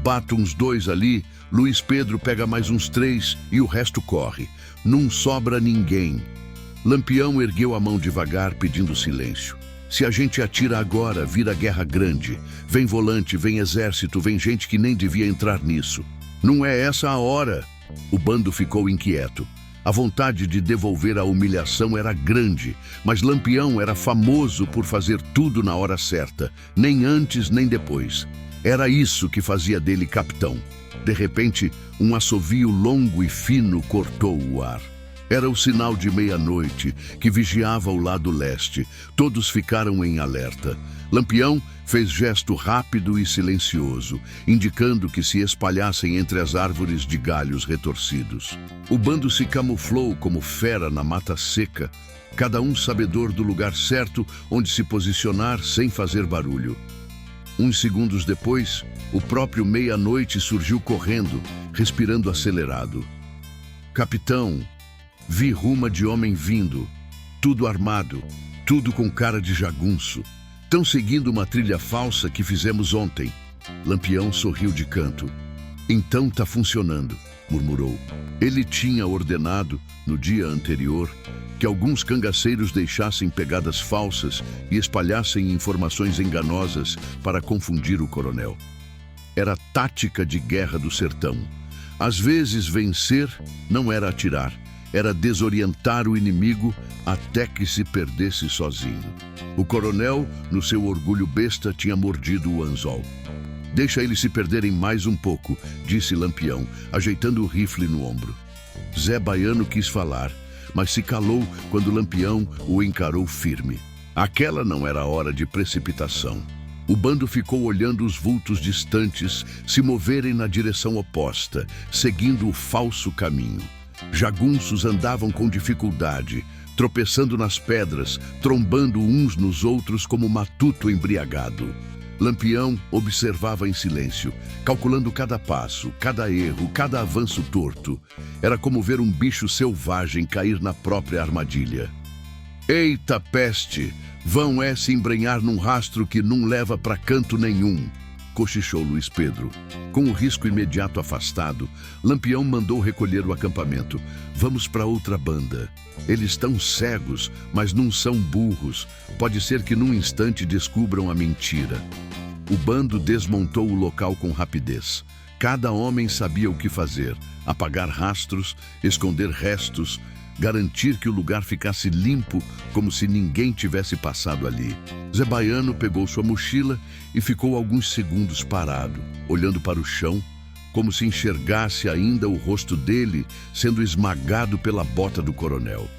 Bata uns 2 ali, Luiz Pedro pega mais uns 3 e o resto corre. Não sobra ninguém." Lampião ergueu a mão devagar, pedindo silêncio. "Se a gente atira agora, vira guerra grande. Vem volante, vem exército, vem gente que nem devia entrar nisso. Não é essa a hora." O bando ficou inquieto. A vontade de devolver a humilhação era grande, mas Lampião era famoso por fazer tudo na hora certa, nem antes nem depois. Era isso que fazia dele capitão. De repente, um assovio longo e fino cortou o ar. Era o sinal de meia-noite, que vigiava o lado leste. Todos ficaram em alerta. Lampião fez gesto rápido e silencioso, indicando que se espalhassem entre as árvores de galhos retorcidos. O bando se camuflou como fera na mata seca, cada um sabedor do lugar certo onde se posicionar sem fazer barulho. Uns segundos depois, o próprio meia-noite surgiu correndo, respirando acelerado. "Capitão, vi ruma de homem vindo, tudo armado, tudo com cara de jagunço. Estão seguindo uma trilha falsa que fizemos ontem." Lampião sorriu de canto. "Então tá funcionando", murmurou. Ele tinha ordenado, no dia anterior, que alguns cangaceiros deixassem pegadas falsas e espalhassem informações enganosas para confundir o coronel. Era tática de guerra do sertão. Às vezes vencer não era atirar, era desorientar o inimigo até que se perdesse sozinho. O coronel, no seu orgulho besta, tinha mordido o anzol. "Deixa eles se perderem mais um pouco", disse Lampião, ajeitando o rifle no ombro. Zé Baiano quis falar, mas se calou quando Lampião o encarou firme. Aquela não era hora de precipitação. O bando ficou olhando os vultos distantes se moverem na direção oposta, seguindo o falso caminho. Jagunços andavam com dificuldade, tropeçando nas pedras, trombando uns nos outros como matuto embriagado. Lampião observava em silêncio, calculando cada passo, cada erro, cada avanço torto. Era como ver um bicho selvagem cair na própria armadilha. Eita peste! Vão é se embrenhar num rastro que não leva pra canto nenhum, cochichou Luiz Pedro. Com o risco imediato afastado, Lampião mandou recolher o acampamento. Vamos para outra banda. Eles estão cegos, mas não são burros. Pode ser que num instante descubram a mentira. O bando desmontou o local com rapidez. Cada homem sabia o que fazer: apagar rastros, esconder restos, garantir que o lugar ficasse limpo, como se ninguém tivesse passado ali. Zé Baiano pegou sua mochila e ficou alguns segundos parado, olhando para o chão, como se enxergasse ainda o rosto dele sendo esmagado pela bota do coronel.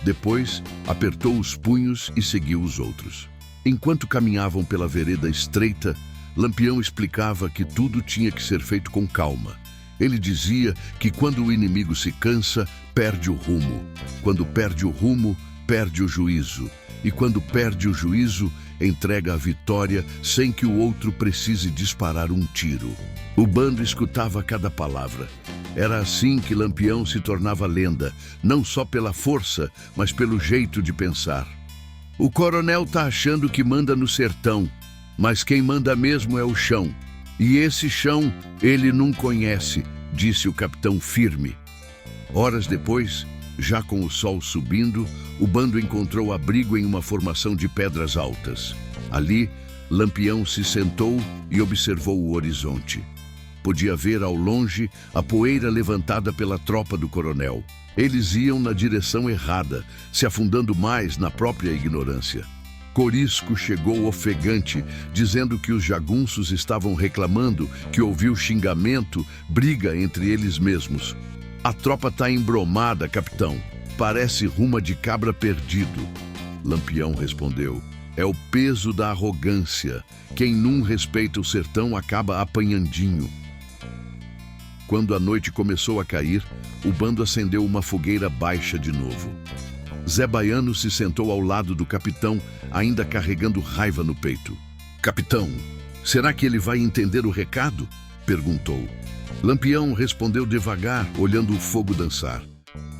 Depois, apertou os punhos e seguiu os outros. Enquanto caminhavam pela vereda estreita, Lampião explicava que tudo tinha que ser feito com calma. Ele dizia que quando o inimigo se cansa, perde o rumo. Quando perde o rumo, perde o juízo. E quando perde o juízo, entrega a vitória sem que o outro precise disparar um tiro. O bando escutava cada palavra. Era assim que Lampião se tornava lenda, não só pela força, mas pelo jeito de pensar. O coronel tá achando que manda no sertão, mas quem manda mesmo é o chão. E esse chão ele não conhece, disse o capitão firme. Horas depois, já com o sol subindo, o bando encontrou abrigo em uma formação de pedras altas. Ali, Lampião se sentou e observou o horizonte. Podia ver ao longe a poeira levantada pela tropa do coronel. Eles iam na direção errada, se afundando mais na própria ignorância. Corisco chegou ofegante, dizendo que os jagunços estavam reclamando que ouviu xingamento, briga entre eles mesmos. A tropa tá embromada, capitão. Parece ruma de cabra perdido. Lampião respondeu: é o peso da arrogância. Quem não respeita o sertão acaba apanhandinho. Quando a noite começou a cair, o bando acendeu uma fogueira baixa de novo. Zé Baiano se sentou ao lado do capitão, ainda carregando raiva no peito. Capitão, será que ele vai entender o recado? Perguntou. Lampião respondeu devagar, olhando o fogo dançar.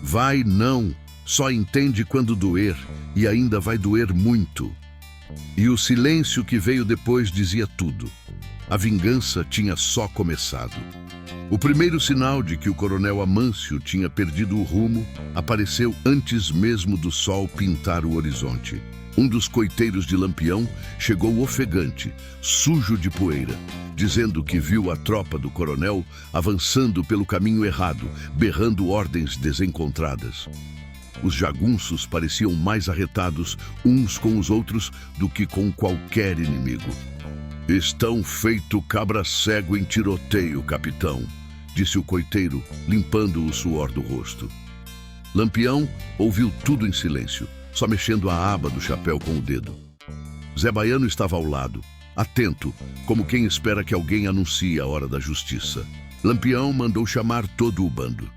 Vai não, só entende quando doer, e ainda vai doer muito. E o silêncio que veio depois dizia tudo. A vingança tinha só começado. O primeiro sinal de que o coronel Amâncio tinha perdido o rumo apareceu antes mesmo do sol pintar o horizonte. Um dos coiteiros de Lampião chegou ofegante, sujo de poeira, dizendo que viu a tropa do coronel avançando pelo caminho errado, berrando ordens desencontradas. Os jagunços pareciam mais arretados uns com os outros do que com qualquer inimigo. Estão feito cabra cego em tiroteio, capitão, disse o coiteiro, limpando o suor do rosto. Lampião ouviu tudo em silêncio, só mexendo a aba do chapéu com o dedo. Zé Baiano estava ao lado, atento, como quem espera que alguém anuncie a hora da justiça. Lampião mandou chamar todo o bando.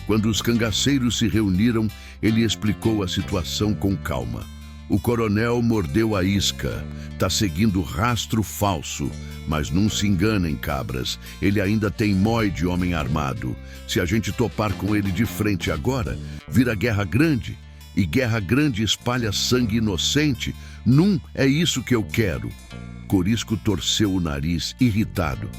Quando os cangaceiros se reuniram, ele explicou a situação com calma. O coronel mordeu a isca. Tá seguindo rastro falso. Mas não se enganem, cabras. Ele ainda tem mói de homem armado. Se a gente topar com ele de frente agora, vira guerra grande. E guerra grande espalha sangue inocente. Não é isso que eu quero. Corisco torceu o nariz, irritado.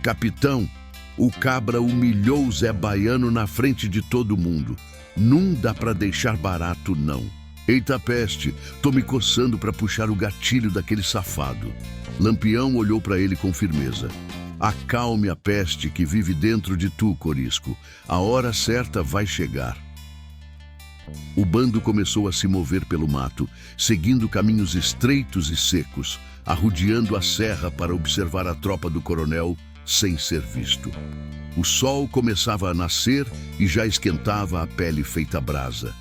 Capitão, o cabra humilhou o Zé Baiano na frente de todo mundo. Não dá pra deixar barato, não. Eita peste, tô me coçando para puxar o gatilho daquele safado. Lampião olhou para ele com firmeza. Acalme a peste que vive dentro de tu, Corisco. A hora certa vai chegar. O bando começou a se mover pelo mato, seguindo caminhos estreitos e secos, arrodeando a serra para observar a tropa do coronel sem ser visto. O sol começava a nascer e já esquentava a pele feita brasa.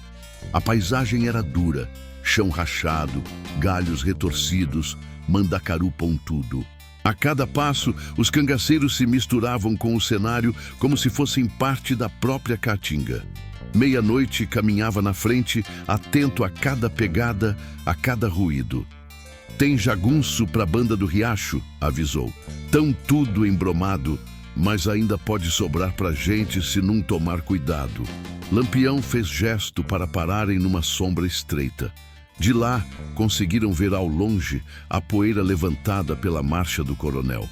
A paisagem era dura, chão rachado, galhos retorcidos, mandacaru pontudo. A cada passo, os cangaceiros se misturavam com o cenário como se fossem parte da própria caatinga. Meia-noite caminhava na frente, atento a cada pegada, a cada ruído. Tem jagunço pra banda do riacho, avisou. Tão tudo embromado, mas ainda pode sobrar pra gente se não tomar cuidado. Lampião fez gesto para pararem numa sombra estreita. De lá, conseguiram ver ao longe a poeira levantada pela marcha do coronel.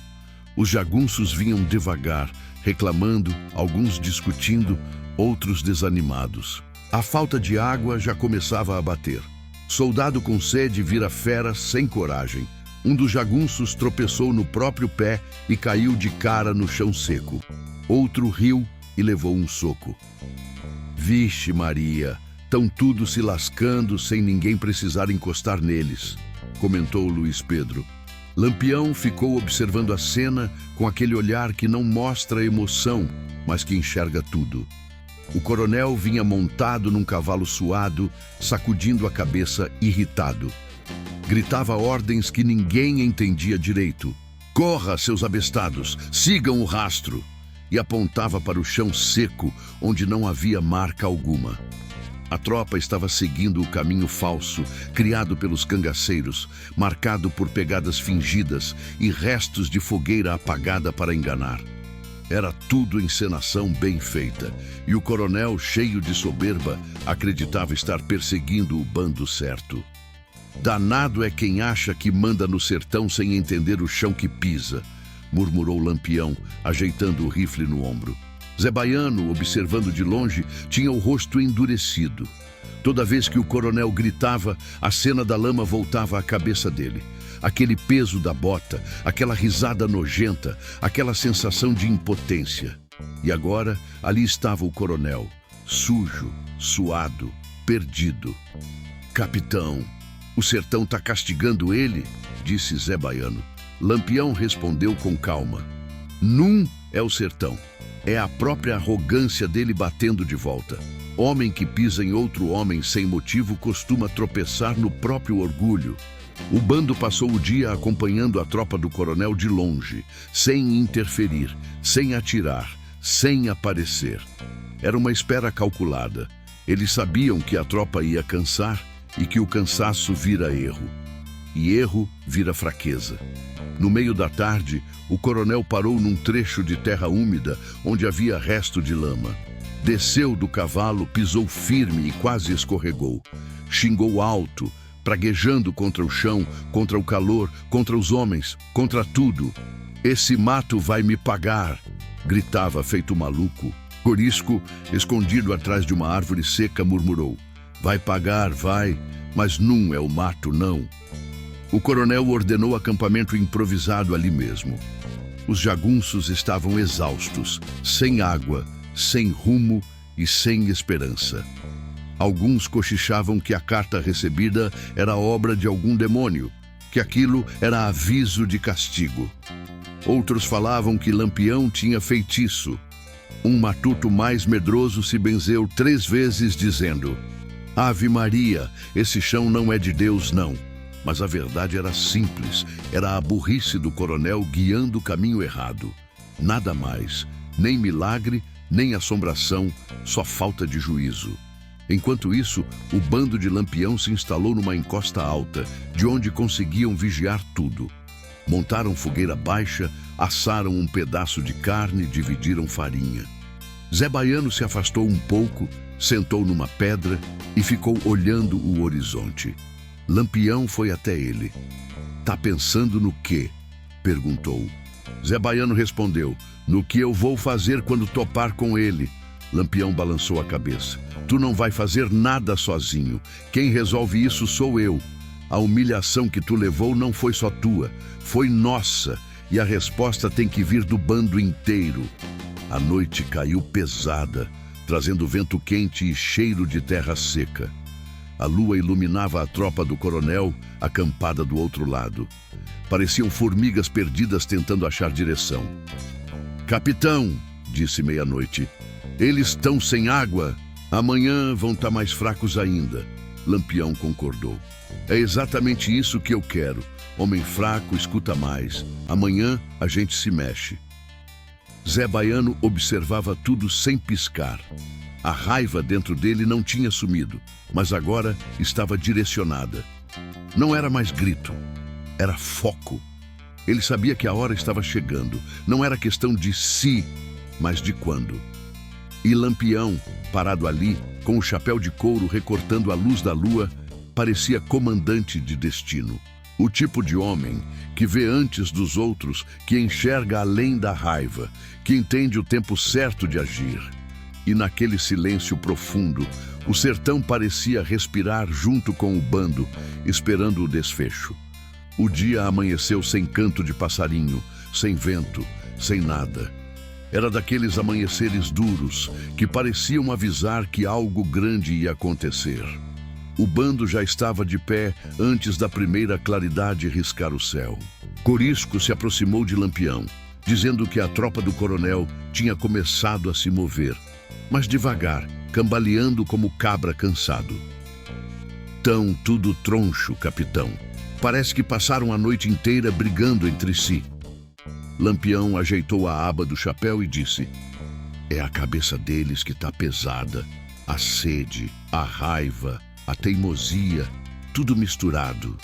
Os jagunços vinham devagar, reclamando, alguns discutindo, outros desanimados. A falta de água já começava a bater. Soldado com sede vira fera sem coragem. Um dos jagunços tropeçou no próprio pé e caiu de cara no chão seco. Outro riu e levou um soco. Vixe Maria, tão tudo se lascando sem ninguém precisar encostar neles, comentou Luiz Pedro. Lampião ficou observando a cena com aquele olhar que não mostra emoção, mas que enxerga tudo. O coronel vinha montado num cavalo suado, sacudindo a cabeça irritado. Gritava ordens que ninguém entendia direito. Corra, seus abestados, sigam o rastro! E apontava para o chão seco, onde não havia marca alguma. A tropa estava seguindo o caminho falso, criado pelos cangaceiros, marcado por pegadas fingidas e restos de fogueira apagada para enganar. Era tudo encenação bem feita, e o coronel, cheio de soberba, acreditava estar perseguindo o bando certo. Danado é quem acha que manda no sertão sem entender o chão que pisa, murmurou Lampião, ajeitando o rifle no ombro. Zé Baiano, observando de longe, tinha o rosto endurecido. Toda vez que o coronel gritava, a cena da lama voltava à cabeça dele. Aquele peso da bota, aquela risada nojenta, aquela sensação de impotência. E agora, ali estava o coronel, sujo, suado, perdido. Capitão, o sertão tá castigando ele, disse Zé Baiano. Lampião respondeu com calma. Num é o sertão. É a própria arrogância dele batendo de volta. Homem que pisa em outro homem sem motivo costuma tropeçar no próprio orgulho. O bando passou o dia acompanhando a tropa do coronel de longe, sem interferir, sem atirar, sem aparecer. Era uma espera calculada. Eles sabiam que a tropa ia cansar e que o cansaço vira erro. E erro vira fraqueza. No meio da tarde, o coronel parou num trecho de terra úmida onde havia resto de lama. Desceu do cavalo, pisou firme e quase escorregou. Xingou alto, praguejando contra o chão, contra o calor, contra os homens, contra tudo. Esse mato vai me pagar, gritava feito maluco. Corisco, escondido atrás de uma árvore seca, murmurou. Vai pagar, vai, mas não é o mato, não. O coronel ordenou acampamento improvisado ali mesmo. Os jagunços estavam exaustos, sem água, sem rumo e sem esperança. Alguns cochichavam que a carta recebida era obra de algum demônio, que aquilo era aviso de castigo. Outros falavam que Lampião tinha feitiço. Um matuto mais medroso se benzeu 3 vezes dizendo: Ave Maria, esse chão não é de Deus, não. Mas a verdade era simples, era a burrice do coronel guiando o caminho errado. Nada mais, nem milagre, nem assombração, só falta de juízo. Enquanto isso, o bando de Lampião se instalou numa encosta alta, de onde conseguiam vigiar tudo. Montaram fogueira baixa, assaram um pedaço de carne e dividiram farinha. Zé Baiano se afastou um pouco, sentou numa pedra e ficou olhando o horizonte. Lampião foi até ele. Tá pensando no quê? Perguntou. Zé Baiano respondeu. No que eu vou fazer quando topar com ele. Lampião balançou a cabeça. Tu não vai fazer nada sozinho. Quem resolve isso sou eu. A humilhação que tu levou não foi só tua, foi nossa. E a resposta tem que vir do bando inteiro. A noite caiu pesada, trazendo vento quente e cheiro de terra seca. A lua iluminava a tropa do coronel, acampada do outro lado. Pareciam formigas perdidas tentando achar direção. Capitão, disse meia-noite, eles estão sem água. Amanhã vão estar mais fracos ainda. Lampião concordou. É exatamente isso que eu quero. Homem fraco escuta mais. Amanhã a gente se mexe. Zé Baiano observava tudo sem piscar. A raiva dentro dele não tinha sumido, mas agora estava direcionada. Não era mais grito, era foco. Ele sabia que a hora estava chegando. Não era questão de se, mas de quando. E Lampião, parado ali, com o chapéu de couro recortando a luz da lua, parecia comandante de destino. O tipo de homem que vê antes dos outros, que enxerga além da raiva, que entende o tempo certo de agir. E naquele silêncio profundo, o sertão parecia respirar junto com o bando, esperando o desfecho. O dia amanheceu sem canto de passarinho, sem vento, sem nada. Era daqueles amanheceres duros que pareciam avisar que algo grande ia acontecer. O bando já estava de pé antes da primeira claridade riscar o céu. Corisco se aproximou de Lampião, dizendo que a tropa do coronel tinha começado a se mover, mas devagar, cambaleando como cabra cansado. Tão tudo troncho, capitão. Parece que passaram a noite inteira brigando entre si. Lampião ajeitou a aba do chapéu e disse: é a cabeça deles que está pesada. A sede, a raiva, a teimosia, tudo misturado.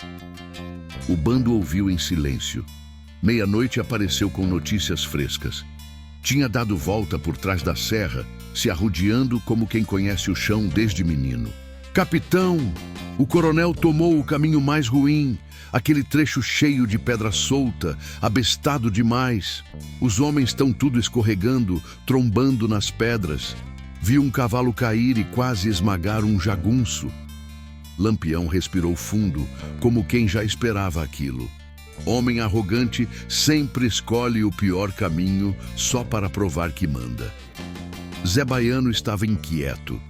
O bando ouviu em silêncio. Meia-noite apareceu com notícias frescas. Tinha dado volta por trás da serra, se arrodeando como quem conhece o chão desde menino. Capitão, o coronel tomou o caminho mais ruim, aquele trecho cheio de pedra solta, abestado demais. Os homens estão tudo escorregando, trombando nas pedras. Vi um cavalo cair e quase esmagar um jagunço. Lampião respirou fundo, como quem já esperava aquilo. Homem arrogante sempre escolhe o pior caminho só para provar que manda. Zé Baiano estava inquieto.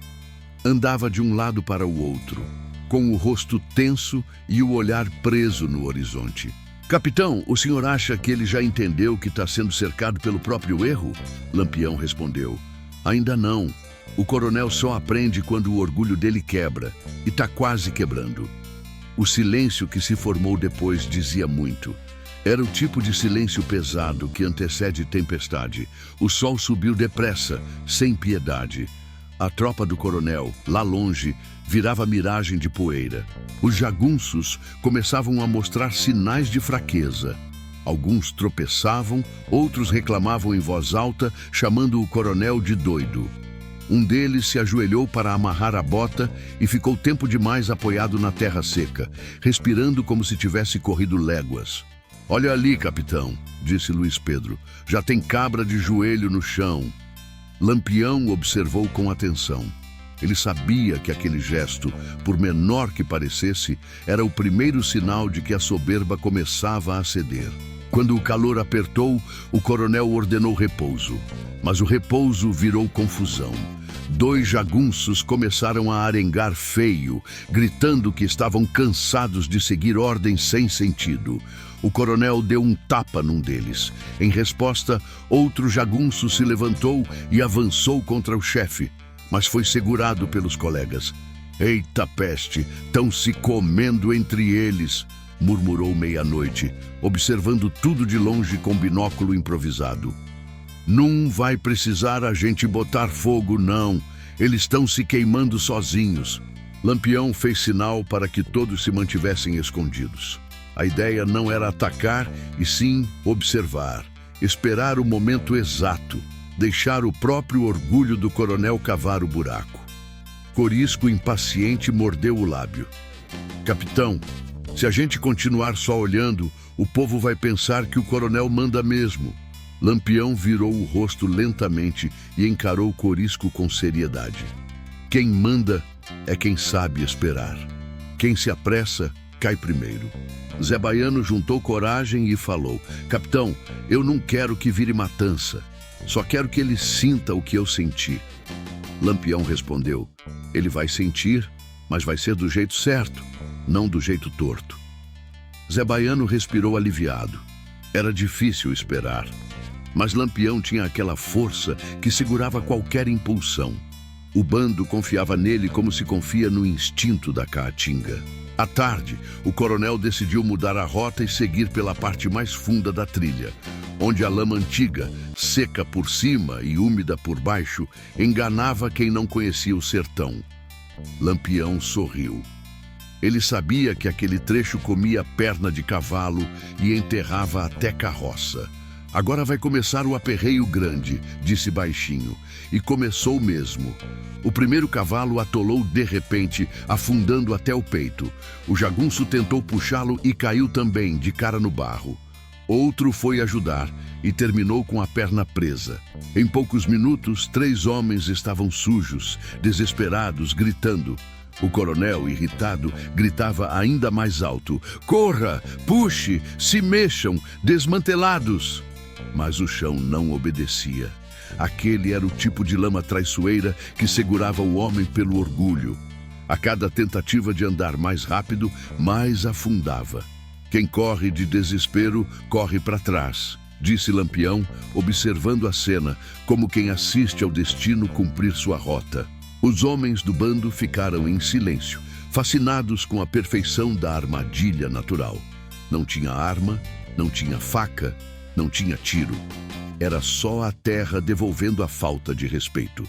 Andava de um lado para o outro, com o rosto tenso e o olhar preso no horizonte. Capitão, o senhor acha que ele já entendeu que está sendo cercado pelo próprio erro? Lampião respondeu: ainda não. O coronel só aprende quando o orgulho dele quebra, e está quase quebrando. O silêncio que se formou depois dizia muito. Era o tipo de silêncio pesado que antecede tempestade. O sol subiu depressa, sem piedade. A tropa do coronel, lá longe, virava miragem de poeira. Os jagunços começavam a mostrar sinais de fraqueza. Alguns tropeçavam, outros reclamavam em voz alta, chamando o coronel de doido. Um deles se ajoelhou para amarrar a bota e ficou tempo demais apoiado na terra seca, respirando como se tivesse corrido léguas. Olha ali, capitão, disse Luiz Pedro. Já tem cabra de joelho no chão. Lampião observou com atenção. Ele sabia que aquele gesto, por menor que parecesse, era o primeiro sinal de que a soberba começava a ceder. Quando o calor apertou, o coronel ordenou repouso. Mas o repouso virou confusão. 2 jagunços começaram a arengar feio, gritando que estavam cansados de seguir ordens sem sentido. O coronel deu um tapa num deles. Em resposta, outro jagunço se levantou e avançou contra o chefe, mas foi segurado pelos colegas. Eita peste, estão se comendo entre eles, murmurou Meia-Noite, observando tudo de longe com binóculo improvisado. Não vai precisar a gente botar fogo, não. Eles estão se queimando sozinhos. Lampião fez sinal para que todos se mantivessem escondidos. A ideia não era atacar, e sim observar, esperar o momento exato, deixar o próprio orgulho do coronel cavar o buraco. Corisco, impaciente, mordeu o lábio. Capitão, se a gente continuar só olhando, o povo vai pensar que o coronel manda mesmo. Lampião virou o rosto lentamente e encarou Corisco com seriedade. Quem manda é quem sabe esperar. Quem se apressa, cai primeiro. Zé Baiano juntou coragem e falou: capitão, eu não quero que vire matança. Só quero que ele sinta o que eu senti. Lampião respondeu: ele vai sentir, mas vai ser do jeito certo, não do jeito torto. Zé Baiano respirou aliviado. Era difícil esperar. Mas Lampião tinha aquela força que segurava qualquer impulsão. O bando confiava nele como se confia no instinto da caatinga. À tarde, o coronel decidiu mudar a rota e seguir pela parte mais funda da trilha, onde a lama antiga, seca por cima e úmida por baixo, enganava quem não conhecia o sertão. Lampião sorriu. Ele sabia que aquele trecho comia perna de cavalo e enterrava até carroça. Agora vai começar o aperreio grande, disse baixinho, e começou mesmo. O primeiro cavalo atolou de repente, afundando até o peito. O jagunço tentou puxá-lo e caiu também, de cara no barro. Outro foi ajudar e terminou com a perna presa. Em poucos minutos, 3 homens estavam sujos, desesperados, gritando. O coronel, irritado, gritava ainda mais alto: "Corra! Puxe! Se mexam! Desmantelados!" Mas o chão não obedecia. Aquele era o tipo de lama traiçoeira que segurava o homem pelo orgulho. A cada tentativa de andar mais rápido, mais afundava. Quem corre de desespero, corre para trás, disse Lampião, observando a cena, como quem assiste ao destino cumprir sua rota. Os homens do bando ficaram em silêncio, fascinados com a perfeição da armadilha natural. Não tinha arma, não tinha faca, não tinha tiro. Era só a terra devolvendo a falta de respeito.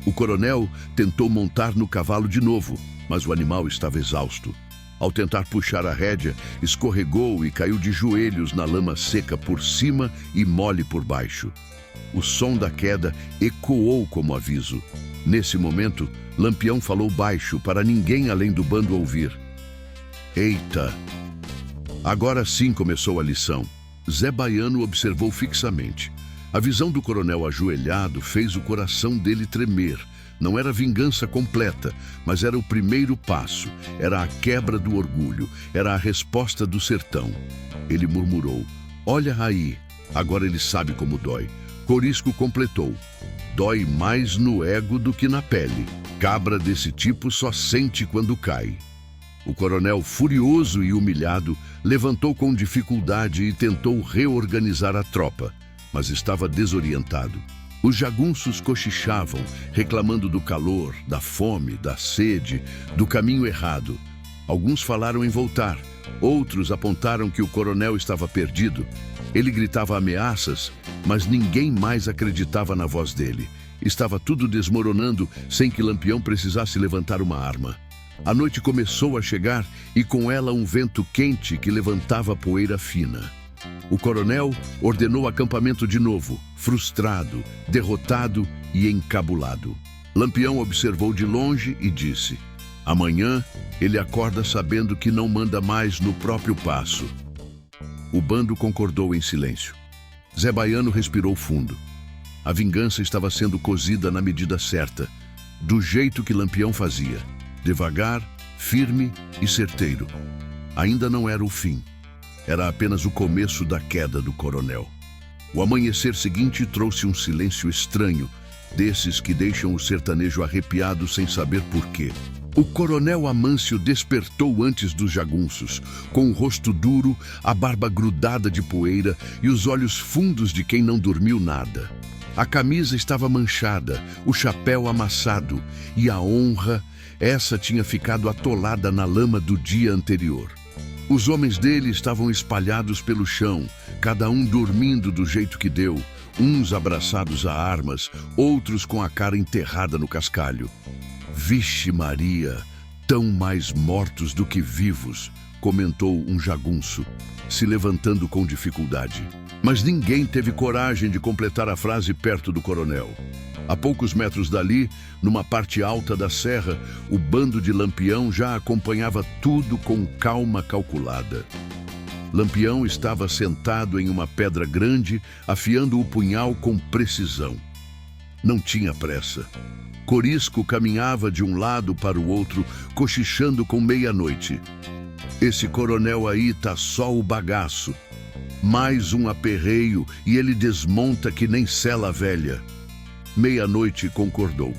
O coronel tentou montar no cavalo de novo, mas o animal estava exausto. Ao tentar puxar a rédea, escorregou e caiu de joelhos na lama seca por cima e mole por baixo. O som da queda ecoou como aviso. Nesse momento, Lampião falou baixo para ninguém além do bando ouvir. "Eita!" Agora sim começou a lição. Zé Baiano observou fixamente. A visão do coronel ajoelhado fez o coração dele tremer. Não era vingança completa, mas era o primeiro passo. Era a quebra do orgulho. Era a resposta do sertão. Ele murmurou: "Olha aí, agora ele sabe como dói." Corisco completou: "Dói mais no ego do que na pele. Cabra desse tipo só sente quando cai." O coronel, furioso e humilhado, levantou com dificuldade e tentou reorganizar a tropa, mas estava desorientado. Os jagunços cochichavam, reclamando do calor, da fome, da sede, do caminho errado. Alguns falaram em voltar, outros apontaram que o coronel estava perdido. Ele gritava ameaças, mas ninguém mais acreditava na voz dele. Estava tudo desmoronando sem que Lampião precisasse levantar uma arma. A noite começou a chegar e com ela um vento quente que levantava poeira fina. O coronel ordenou acampamento de novo, frustrado, derrotado e encabulado. Lampião observou de longe e disse: "Amanhã ele acorda sabendo que não manda mais no próprio passo." O bando concordou em silêncio. Zé Baiano respirou fundo. A vingança estava sendo cozida na medida certa, do jeito que Lampião fazia. Devagar, firme e certeiro. Ainda não era o fim. Era apenas o começo da queda do coronel. O amanhecer seguinte trouxe um silêncio estranho, desses que deixam o sertanejo arrepiado sem saber por quê. O coronel Amâncio despertou antes dos jagunços, com o rosto duro, a barba grudada de poeira e os olhos fundos de quem não dormiu nada. A camisa estava manchada, o chapéu amassado e a honra, essa tinha ficado atolada na lama do dia anterior. Os homens dele estavam espalhados pelo chão, cada um dormindo do jeito que deu, uns abraçados a armas, outros com a cara enterrada no cascalho. "Vixe Maria, tão mais mortos do que vivos", comentou um jagunço, se levantando com dificuldade. Mas ninguém teve coragem de completar a frase perto do coronel. A poucos metros dali, numa parte alta da serra, o bando de Lampião já acompanhava tudo com calma calculada. Lampião estava sentado em uma pedra grande, afiando o punhal com precisão. Não tinha pressa. Corisco caminhava de um lado para o outro, cochichando com meia-noite. "Esse coronel aí tá só o bagaço. Mais um aperreio e ele desmonta que nem sela velha." Meia-noite concordou: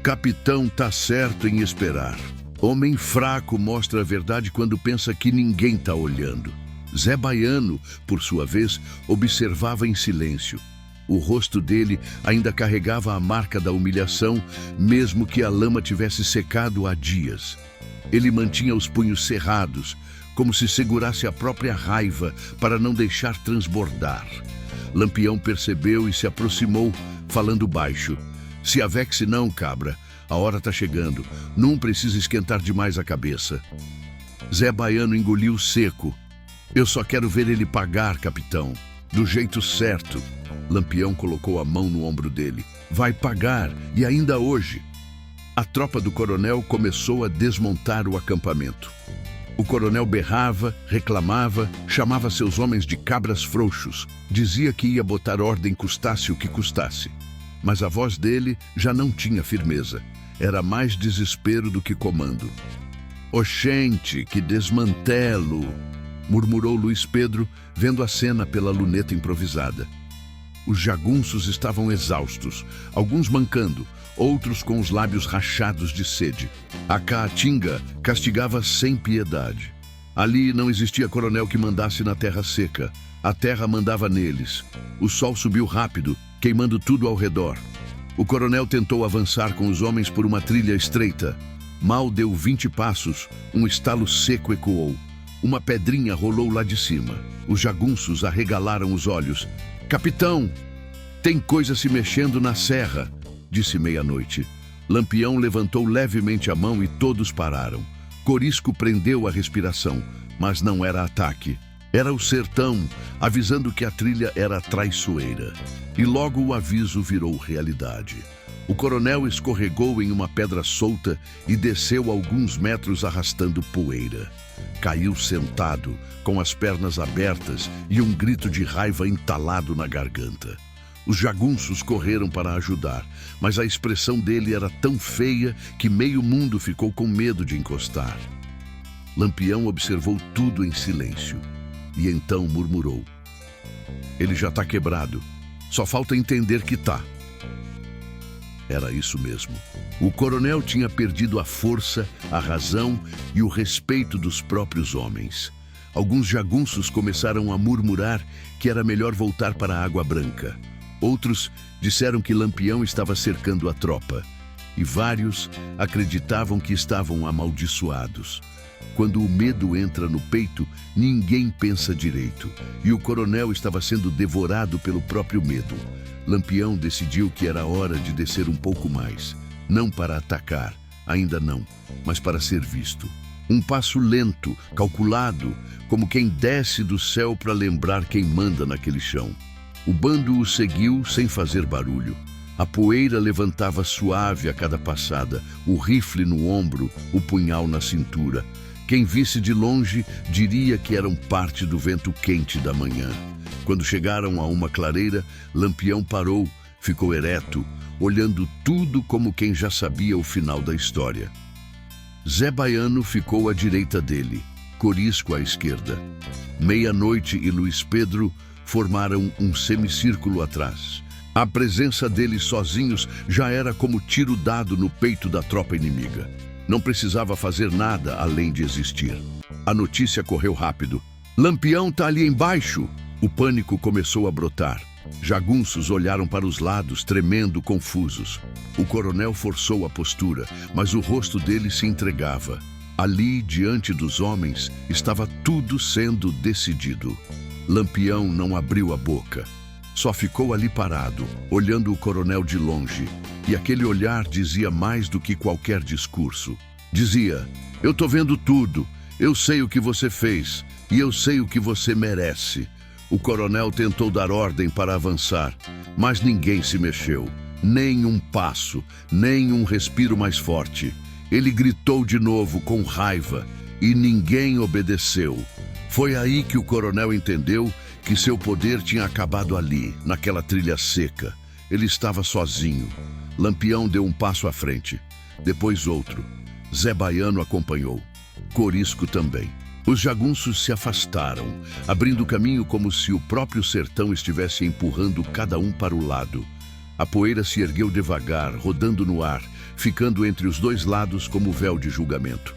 "Capitão tá certo em esperar. Homem fraco mostra a verdade quando pensa que ninguém tá olhando." Zé Baiano, por sua vez, observava em silêncio. O rosto dele ainda carregava a marca da humilhação, mesmo que a lama tivesse secado há dias. Ele mantinha os punhos cerrados, como se segurasse a própria raiva para não deixar transbordar. Lampião percebeu e se aproximou, falando baixo: "Se avexe não, cabra. A hora tá chegando. Não precisa esquentar demais a cabeça. Zé Baiano engoliu seco. Eu só quero ver ele pagar, capitão. Do jeito certo. Lampião colocou a mão no ombro dele. Vai pagar, e ainda hoje. A tropa do coronel começou a desmontar o acampamento. O coronel berrava, reclamava, chamava seus homens de cabras frouxos. Dizia que ia botar ordem custasse o que custasse. Mas a voz dele já não tinha firmeza. Era mais desespero do que comando. Oxente, que desmantelo! Murmurou Luiz Pedro, vendo a cena pela luneta improvisada. Os jagunços estavam exaustos, alguns mancando, outros com os lábios rachados de sede. A caatinga castigava sem piedade. Ali não existia coronel que mandasse na terra seca. A terra mandava neles. O sol subiu rápido, queimando tudo ao redor. O coronel tentou avançar com os homens por uma trilha estreita. Mal deu 20 passos, um estalo seco ecoou. Uma pedrinha rolou lá de cima. Os jagunços arregalaram os olhos. Capitão, tem coisa se mexendo na serra, disse meia-noite. Lampião levantou levemente a mão e todos pararam. Corisco prendeu a respiração, mas não era ataque. Era o sertão, avisando que a trilha era traiçoeira. E logo o aviso virou realidade. O coronel escorregou em uma pedra solta e desceu alguns metros arrastando poeira. Caiu sentado, com as pernas abertas e um grito de raiva entalado na garganta. Os jagunços correram para ajudar, mas a expressão dele era tão feia que meio mundo ficou com medo de encostar. Lampião observou tudo em silêncio e então murmurou. Ele já tá quebrado, só falta entender que tá. Era isso mesmo. O coronel tinha perdido a força, a razão e o respeito dos próprios homens. Alguns jagunços começaram a murmurar que era melhor voltar para a Água Branca. Outros disseram que Lampião estava cercando a tropa. E vários acreditavam que estavam amaldiçoados. Quando o medo entra no peito, ninguém pensa direito. E o coronel estava sendo devorado pelo próprio medo. Lampião decidiu que era hora de descer um pouco mais. Não para atacar, ainda não, mas para ser visto. Um passo lento, calculado, como quem desce do céu para lembrar quem manda naquele chão. O bando o seguiu sem fazer barulho. A poeira levantava suave a cada passada, o rifle no ombro, o punhal na cintura. Quem visse de longe diria que eram parte do vento quente da manhã. Quando chegaram a uma clareira, Lampião parou, ficou ereto, olhando tudo como quem já sabia o final da história. Zé Baiano ficou à direita dele, Corisco à esquerda. Meia-noite e Luiz Pedro formaram um semicírculo atrás. A presença deles sozinhos já era como tiro dado no peito da tropa inimiga. Não precisava fazer nada além de existir. A notícia correu rápido. Lampião tá ali embaixo! O pânico começou a brotar. Jagunços olharam para os lados, tremendo, confusos. O coronel forçou a postura, mas o rosto dele se entregava. Ali, diante dos homens, estava tudo sendo decidido. Lampião não abriu a boca. Só ficou ali parado, olhando o coronel de longe. E aquele olhar dizia mais do que qualquer discurso. Dizia, eu tô vendo tudo, eu sei o que você fez, e eu sei o que você merece. O coronel tentou dar ordem para avançar, mas ninguém se mexeu. Nem um passo, nem um respiro mais forte. Ele gritou de novo com raiva e ninguém obedeceu. Foi aí que o coronel entendeu que seu poder tinha acabado ali, naquela trilha seca. Ele estava sozinho. Lampião deu um passo à frente, depois outro. Zé Baiano acompanhou. Corisco também. Os jagunços se afastaram, abrindo caminho como se o próprio sertão estivesse empurrando cada um para o lado. A poeira se ergueu devagar, rodando no ar, ficando entre os dois lados como véu de julgamento.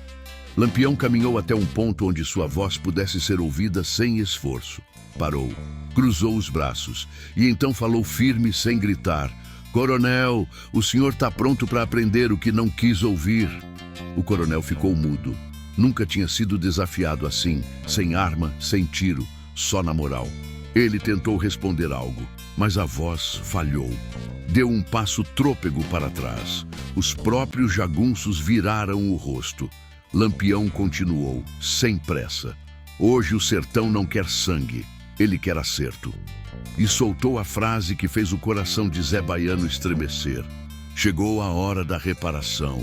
Lampião caminhou até um ponto onde sua voz pudesse ser ouvida sem esforço. Parou, cruzou os braços e então falou firme sem gritar. Coronel, o senhor está pronto para aprender o que não quis ouvir. O coronel ficou mudo. Nunca tinha sido desafiado assim, sem arma, sem tiro, só na moral. Ele tentou responder algo. mas a voz falhou. Deu um passo trôpego para trás. Os próprios jagunços viraram o rosto. Lampião continuou, sem pressa. Hoje o sertão não quer sangue, ele quer acerto. E soltou a frase que fez o coração de Zé Baiano estremecer. Chegou a hora da reparação.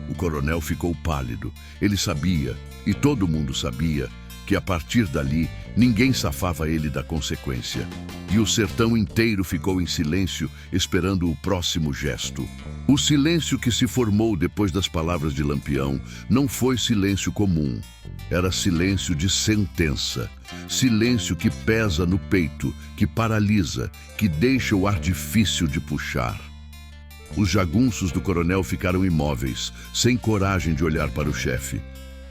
O coronel ficou pálido. Ele sabia, e todo mundo sabia, que a partir dali ninguém safava ele da consequência. E o sertão inteiro ficou em silêncio, esperando o próximo gesto. O silêncio que se formou depois das palavras de Lampião não foi silêncio comum. Era silêncio de sentença. Silêncio que pesa no peito, que paralisa, que deixa o ar difícil de puxar. Os jagunços do coronel ficaram imóveis, sem coragem de olhar para o chefe.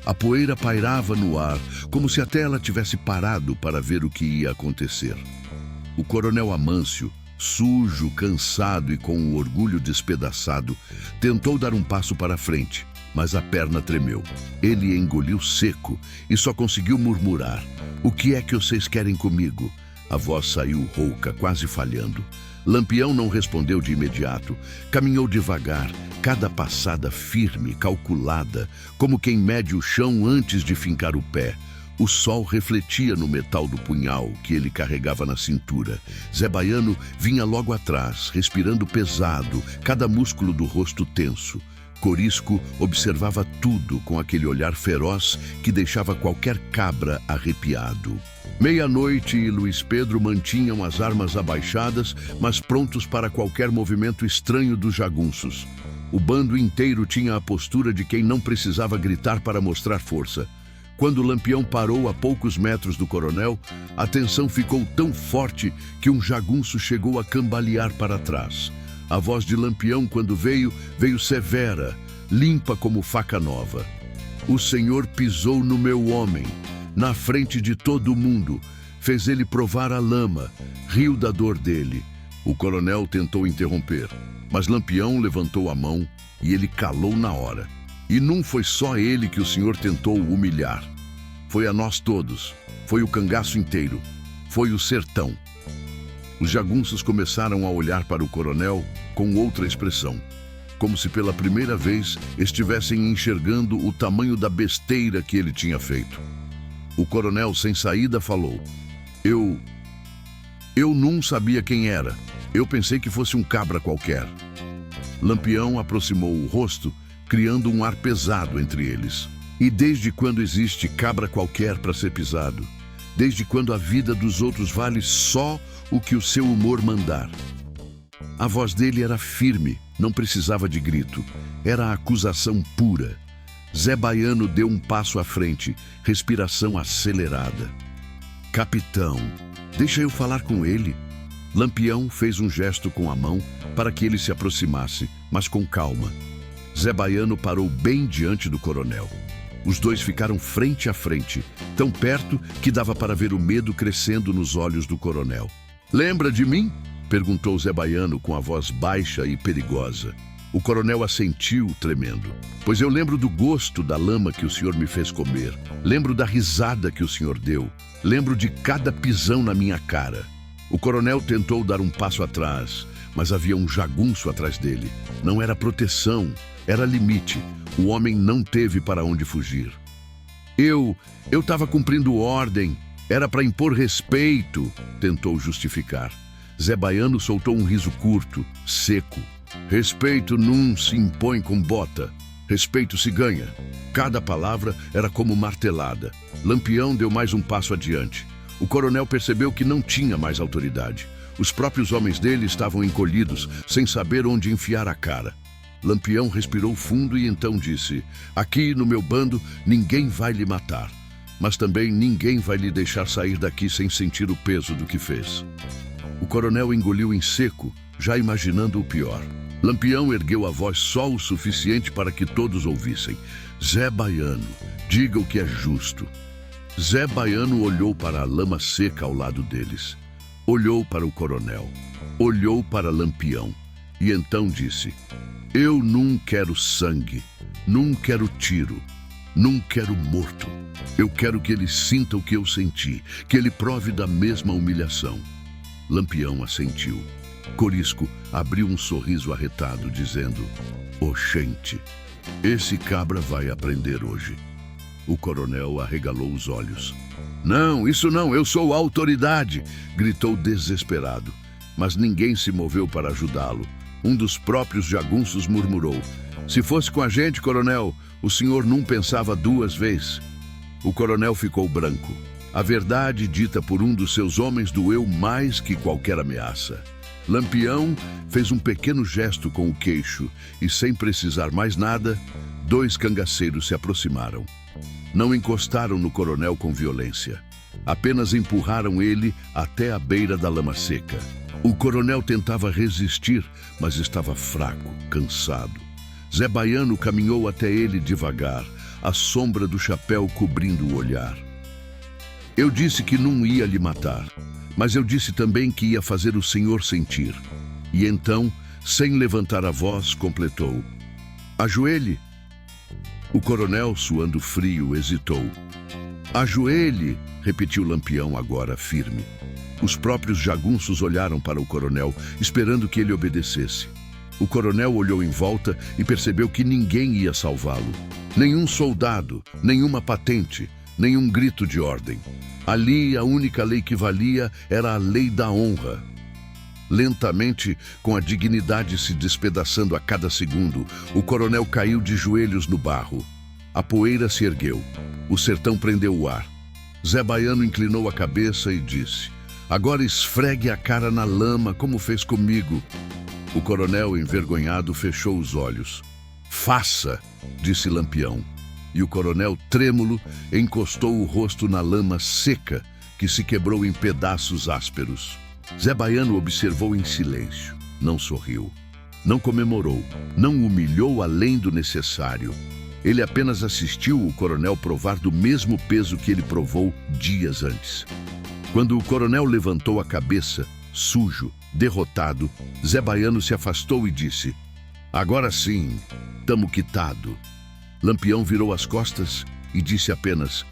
A poeira pairava no ar, como se até ela tivesse parado para ver o que ia acontecer. O coronel Amâncio, sujo, cansado e com o orgulho despedaçado, tentou dar um passo para frente, mas a perna tremeu. Ele engoliu seco e só conseguiu murmurar: "O que é que vocês querem comigo?" A voz saiu rouca, quase falhando. Lampião não respondeu de imediato. Caminhou devagar, cada passada firme, calculada, como quem mede o chão antes de fincar o pé. O sol refletia no metal do punhal que ele carregava na cintura. Zé Baiano vinha logo atrás, respirando pesado, cada músculo do rosto tenso. Corisco observava tudo com aquele olhar feroz que deixava qualquer cabra arrepiado. Meia-noite e Luiz Pedro mantinham as armas abaixadas, mas prontos para qualquer movimento estranho dos jagunços. O bando inteiro tinha a postura de quem não precisava gritar para mostrar força. Quando Lampião parou a poucos metros do coronel, a tensão ficou tão forte que um jagunço chegou a cambalear para trás. A voz de Lampião, quando veio severa, limpa como faca nova. "O Senhor pisou no meu homem, na frente de todo mundo, fez ele provar a lama, riu da dor dele." O coronel tentou interromper, mas Lampião levantou a mão e ele calou na hora. "E não foi só ele que o senhor tentou humilhar. Foi a nós todos, foi o cangaço inteiro, foi o sertão." Os jagunços começaram a olhar para o coronel com outra expressão, como se pela primeira vez estivessem enxergando o tamanho da besteira que ele tinha feito. O coronel, sem saída, falou: Eu não sabia quem era. Eu pensei que fosse um cabra qualquer." Lampião aproximou o rosto, criando um ar pesado entre eles. "E desde quando existe cabra qualquer para ser pisado? Desde quando a vida dos outros vale só o que o seu humor mandar?" A voz dele era firme, não precisava de grito. Era acusação pura. Zé Baiano deu um passo à frente, respiração acelerada. "Capitão, deixa eu falar com ele." Lampião fez um gesto com a mão para que ele se aproximasse, mas com calma. Zé Baiano parou bem diante do coronel. Os dois ficaram frente a frente, tão perto que dava para ver o medo crescendo nos olhos do coronel. "Lembra de mim?" perguntou Zé Baiano com a voz baixa e perigosa. O coronel assentiu, tremendo. "Pois eu lembro do gosto da lama que o senhor me fez comer. Lembro da risada que o senhor deu. Lembro de cada pisão na minha cara." O coronel tentou dar um passo atrás, mas havia um jagunço atrás dele. Não era proteção, era limite. O homem não teve para onde fugir. Eu estava cumprindo ordem. Era para impor respeito", tentou justificar. Zé Baiano soltou um riso curto, seco. "Respeito não se impõe com bota. Respeito se ganha." Cada palavra era como martelada. Lampião deu mais um passo adiante. O coronel percebeu que não tinha mais autoridade. Os próprios homens dele estavam encolhidos, sem saber onde enfiar a cara. Lampião respirou fundo e então disse: "Aqui no meu bando ninguém vai lhe matar, mas também ninguém vai lhe deixar sair daqui sem sentir o peso do que fez." O coronel engoliu em seco, já imaginando o pior. Lampião ergueu a voz só o suficiente para que todos ouvissem: "Zé Baiano, diga o que é justo." Zé Baiano olhou para a lama seca ao lado deles. Olhou para o coronel. Olhou para Lampião. E então disse: "Eu não quero sangue. Não quero tiro. Não quero morto. Eu quero que ele sinta o que eu senti. Que ele prove da mesma humilhação." Lampião assentiu. Corisco abriu um sorriso arretado, dizendo: "Oxente, esse cabra vai aprender hoje." O coronel arregalou os olhos. "Não, isso não, eu sou a autoridade!" gritou desesperado. Mas ninguém se moveu para ajudá-lo. Um dos próprios jagunços murmurou: "Se fosse com a gente, coronel, o senhor não pensava duas vezes." O coronel ficou branco. A verdade dita por um dos seus homens doeu mais que qualquer ameaça. Lampião fez um pequeno gesto com o queixo e, sem precisar mais nada, 2 cangaceiros se aproximaram. Não encostaram no coronel com violência. Apenas empurraram ele até a beira da lama seca. O coronel tentava resistir, mas estava fraco, cansado. Zé Baiano caminhou até ele devagar, a sombra do chapéu cobrindo o olhar. "Eu disse que não ia lhe matar, mas eu disse também que ia fazer o senhor sentir." E então, sem levantar a voz, completou: "Ajoelhe." O coronel, suando frio, hesitou. "Ajoelhe", repetiu Lampião, agora firme. Os próprios jagunços olharam para o coronel, esperando que ele obedecesse. O coronel olhou em volta e percebeu que ninguém ia salvá-lo. Nenhum soldado, nenhuma patente, nenhum grito de ordem. Ali, a única lei que valia era a lei da honra. Lentamente, com a dignidade se despedaçando a cada segundo, o coronel caiu de joelhos no barro. A poeira se ergueu. O sertão prendeu o ar. Zé Baiano inclinou a cabeça e disse: "Agora esfregue a cara na lama, como fez comigo." O coronel, envergonhado, fechou os olhos. "Faça", disse Lampião. E o coronel, trêmulo, encostou o rosto na lama seca, que se quebrou em pedaços ásperos. Zé Baiano observou em silêncio. Não sorriu. Não comemorou. Não humilhou além do necessário. Ele apenas assistiu o coronel provar do mesmo peso que ele provou dias antes. Quando o coronel levantou a cabeça, sujo, derrotado, Zé Baiano se afastou e disse: "Agora sim, tamo quitado." Lampião virou as costas e disse apenas: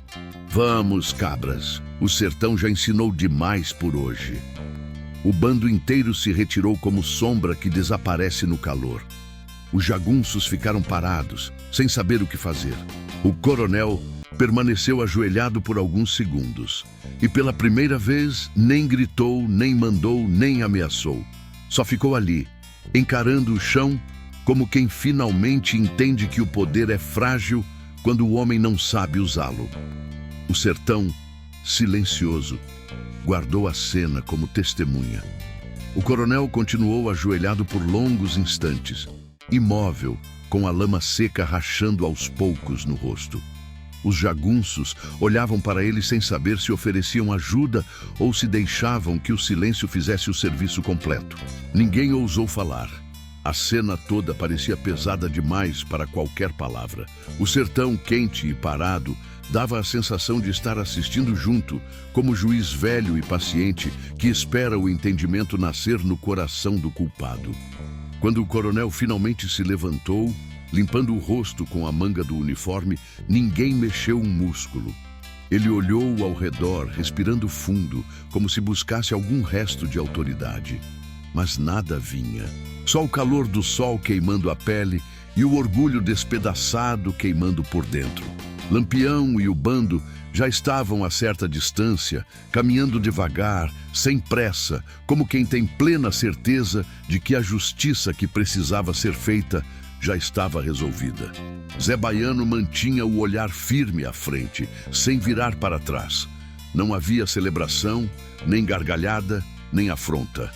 "Vamos, cabras, o sertão já ensinou demais por hoje." O bando inteiro se retirou como sombra que desaparece no calor. Os jagunços ficaram parados, sem saber o que fazer. O coronel permaneceu ajoelhado por alguns segundos. E pela primeira vez, nem gritou, nem mandou, nem ameaçou. Só ficou ali, encarando o chão, como quem finalmente entende que o poder é frágil quando o homem não sabe usá-lo. O sertão, silencioso, guardou a cena como testemunha. O coronel continuou ajoelhado por longos instantes, imóvel, com a lama seca rachando aos poucos no rosto. Os jagunços olhavam para ele sem saber se ofereciam ajuda ou se deixavam que o silêncio fizesse o serviço completo. Ninguém ousou falar. A cena toda parecia pesada demais para qualquer palavra. O sertão, quente e parado, dava a sensação de estar assistindo junto, como juiz velho e paciente que espera o entendimento nascer no coração do culpado. Quando o coronel finalmente se levantou, limpando o rosto com a manga do uniforme, ninguém mexeu um músculo. Ele olhou ao redor, respirando fundo, como se buscasse algum resto de autoridade. Mas nada vinha. Só o calor do sol queimando a pele e o orgulho despedaçado queimando por dentro. Lampião e o bando já estavam a certa distância, caminhando devagar, sem pressa, como quem tem plena certeza de que a justiça que precisava ser feita já estava resolvida. Zé Baiano mantinha o olhar firme à frente, sem virar para trás. Não havia celebração, nem gargalhada, nem afronta.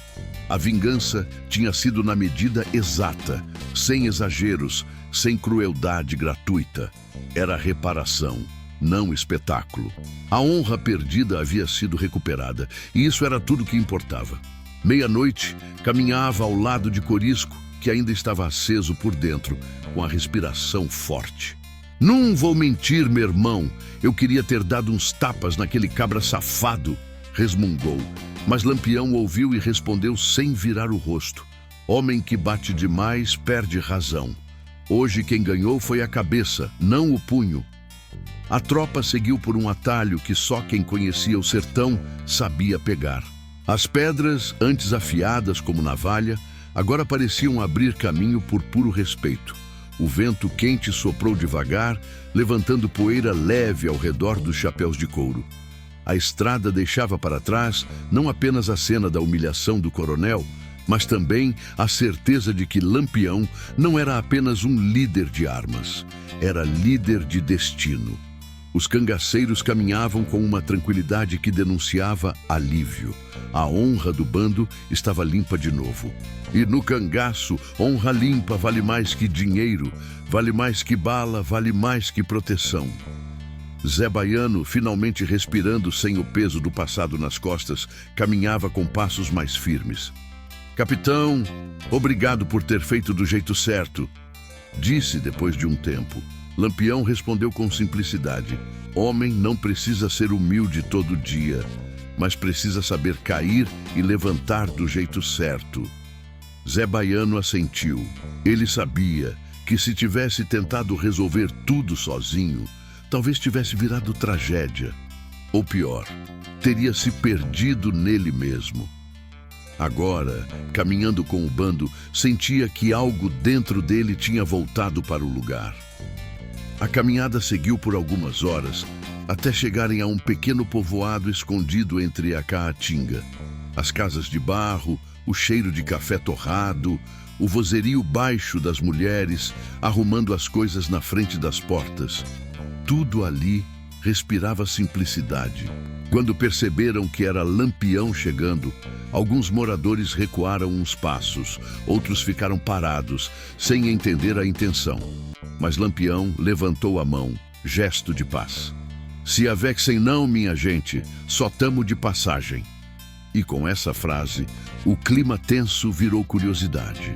A vingança tinha sido na medida exata, sem exageros, sem crueldade gratuita. Era reparação, não espetáculo. A honra perdida havia sido recuperada, e isso era tudo que importava. Meia-noite, caminhava ao lado de Corisco, que ainda estava aceso por dentro, com a respiração forte. "Não vou mentir, meu irmão, eu queria ter dado uns tapas naquele cabra safado", resmungou. Mas Lampião ouviu e respondeu sem virar o rosto: "Homem que bate demais perde razão. Hoje quem ganhou foi a cabeça, não o punho." A tropa seguiu por um atalho que só quem conhecia o sertão sabia pegar. As pedras, antes afiadas como navalha, agora pareciam abrir caminho por puro respeito. O vento quente soprou devagar, levantando poeira leve ao redor dos chapéus de couro. A estrada deixava para trás não apenas a cena da humilhação do coronel, mas também a certeza de que Lampião não era apenas um líder de armas, era líder de destino. Os cangaceiros caminhavam com uma tranquilidade que denunciava alívio. A honra do bando estava limpa de novo. E no cangaço, honra limpa vale mais que dinheiro, vale mais que bala, vale mais que proteção. Zé Baiano, finalmente respirando sem o peso do passado nas costas, caminhava com passos mais firmes. "Capitão, obrigado por ter feito do jeito certo", disse depois de um tempo. Lampião respondeu com simplicidade: "Homem não precisa ser humilde todo dia, mas precisa saber cair e levantar do jeito certo." Zé Baiano assentiu. Ele sabia que se tivesse tentado resolver tudo sozinho, talvez tivesse virado tragédia. Ou pior, teria se perdido nele mesmo. Agora, caminhando com o bando, sentia que algo dentro dele tinha voltado para o lugar. A caminhada seguiu por algumas horas, até chegarem a um pequeno povoado escondido entre a caatinga. As casas de barro, o cheiro de café torrado, o vozerio baixo das mulheres arrumando as coisas na frente das portas. Tudo ali respirava simplicidade. Quando perceberam que era Lampião chegando, alguns moradores recuaram uns passos, outros ficaram parados, sem entender a intenção. Mas Lampião levantou a mão, gesto de paz. "Se avexem não, minha gente, só tamo de passagem." E com essa frase, o clima tenso virou curiosidade.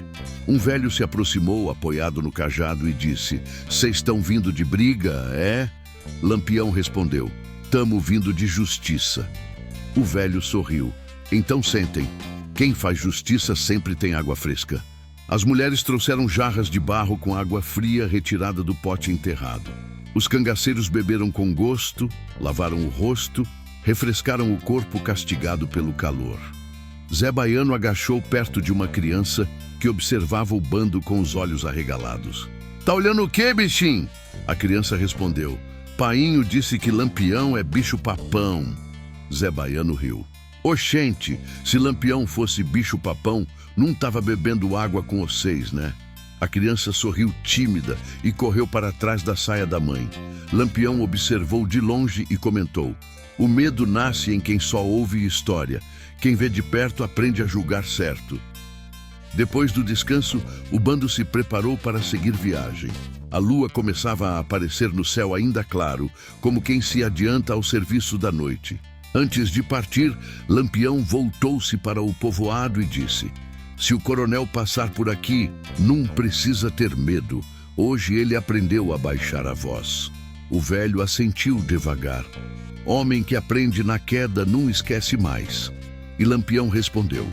Um velho se aproximou, apoiado no cajado, e disse: "Cês estão vindo de briga, é?" Lampião respondeu: "Tamo vindo de justiça." O velho sorriu. "Então sentem. Quem faz justiça sempre tem água fresca." As mulheres trouxeram jarras de barro com água fria retirada do pote enterrado. Os cangaceiros beberam com gosto, lavaram o rosto, refrescaram o corpo castigado pelo calor. Zé Baiano agachou perto de uma criança que observava o bando com os olhos arregalados. "Tá olhando o quê, bichinho?" A criança respondeu: "Painho disse que Lampião é bicho-papão." Zé Baiano riu. "Oxente, se Lampião fosse bicho-papão, não tava bebendo água com vocês, né?" A criança sorriu tímida e correu para trás da saia da mãe. Lampião observou de longe e comentou: "O medo nasce em quem só ouve história. Quem vê de perto aprende a julgar certo." Depois do descanso, o bando se preparou para seguir viagem. A lua começava a aparecer no céu ainda claro, como quem se adianta ao serviço da noite. Antes de partir, Lampião voltou-se para o povoado e disse: "Se o coronel passar por aqui, não precisa ter medo. Hoje ele aprendeu a baixar a voz." O velho assentiu devagar. "Homem que aprende na queda não esquece mais." E Lampião respondeu: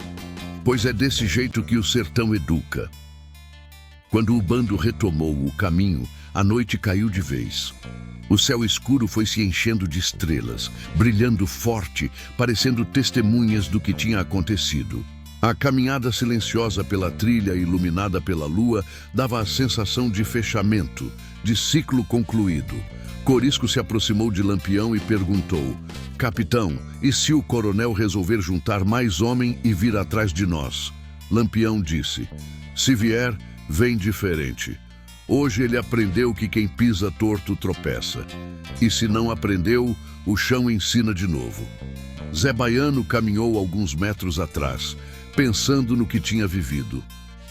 "Pois é desse jeito que o sertão educa." Quando o bando retomou o caminho, a noite caiu de vez. O céu escuro foi se enchendo de estrelas, brilhando forte, parecendo testemunhas do que tinha acontecido. A caminhada silenciosa pela trilha iluminada pela lua dava a sensação de fechamento, de ciclo concluído. Corisco se aproximou de Lampião e perguntou: "Capitão, e se o coronel resolver juntar mais homem e vir atrás de nós?" Lampião disse: "Se vier, vem diferente. Hoje ele aprendeu que quem pisa torto tropeça. E se não aprendeu, o chão ensina de novo." Zé Baiano caminhou alguns metros atrás, pensando no que tinha vivido.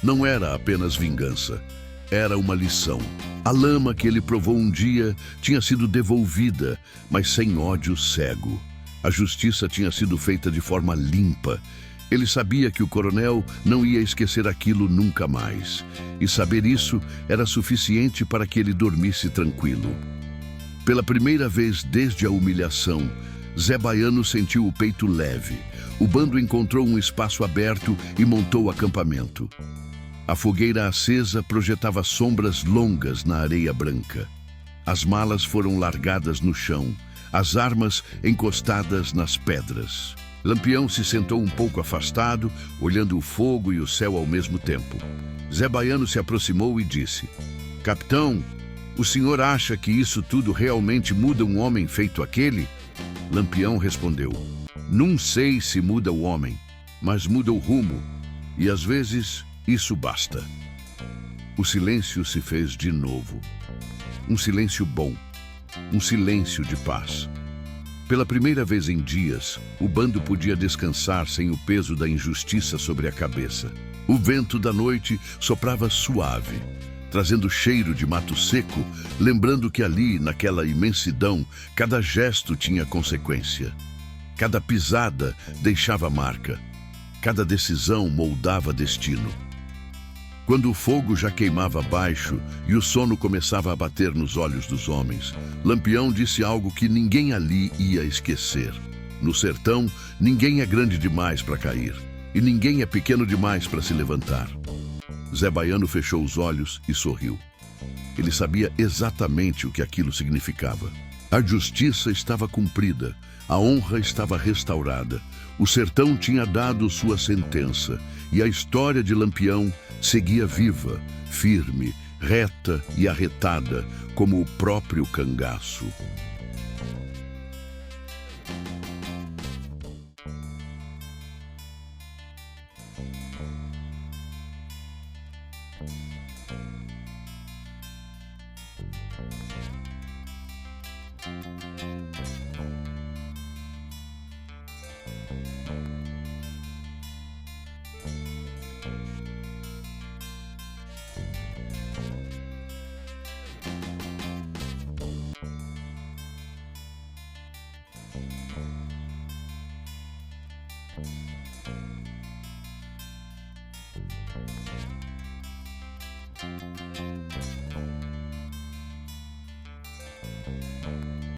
Não era apenas vingança, era uma lição. A lama que ele provou um dia tinha sido devolvida, mas sem ódio cego. A justiça tinha sido feita de forma limpa. Ele sabia que o coronel não ia esquecer aquilo nunca mais. E saber isso era suficiente para que ele dormisse tranquilo. Pela primeira vez desde a humilhação, Zé Baiano sentiu o peito leve. O bando encontrou um espaço aberto e montou acampamento. A fogueira acesa projetava sombras longas na areia branca. As malas foram largadas no chão, as armas encostadas nas pedras. Lampião se sentou um pouco afastado, olhando o fogo e o céu ao mesmo tempo. Zé Baiano se aproximou e disse: Capitão, o senhor acha que isso tudo realmente muda um homem feito aquele? Lampião respondeu: Não sei se muda o homem, mas muda o rumo, e às vezes isso basta. O silêncio se fez de novo. Um silêncio bom, um silêncio de paz. Pela primeira vez em dias, o bando podia descansar sem o peso da injustiça sobre a cabeça. O vento da noite soprava suave, trazendo cheiro de mato seco, lembrando que ali, naquela imensidão, cada gesto tinha consequência. Cada pisada deixava marca. Cada decisão moldava destino. Quando o fogo já queimava abaixo e o sono começava a bater nos olhos dos homens, Lampião disse algo que ninguém ali ia esquecer. No sertão, ninguém é grande demais para cair, e ninguém é pequeno demais para se levantar. Zé Baiano fechou os olhos e sorriu. Ele sabia exatamente o que aquilo significava. A justiça estava cumprida, a honra estava restaurada, o sertão tinha dado sua sentença, e a história de Lampião seguia viva, firme, reta e arretada, como o próprio cangaço.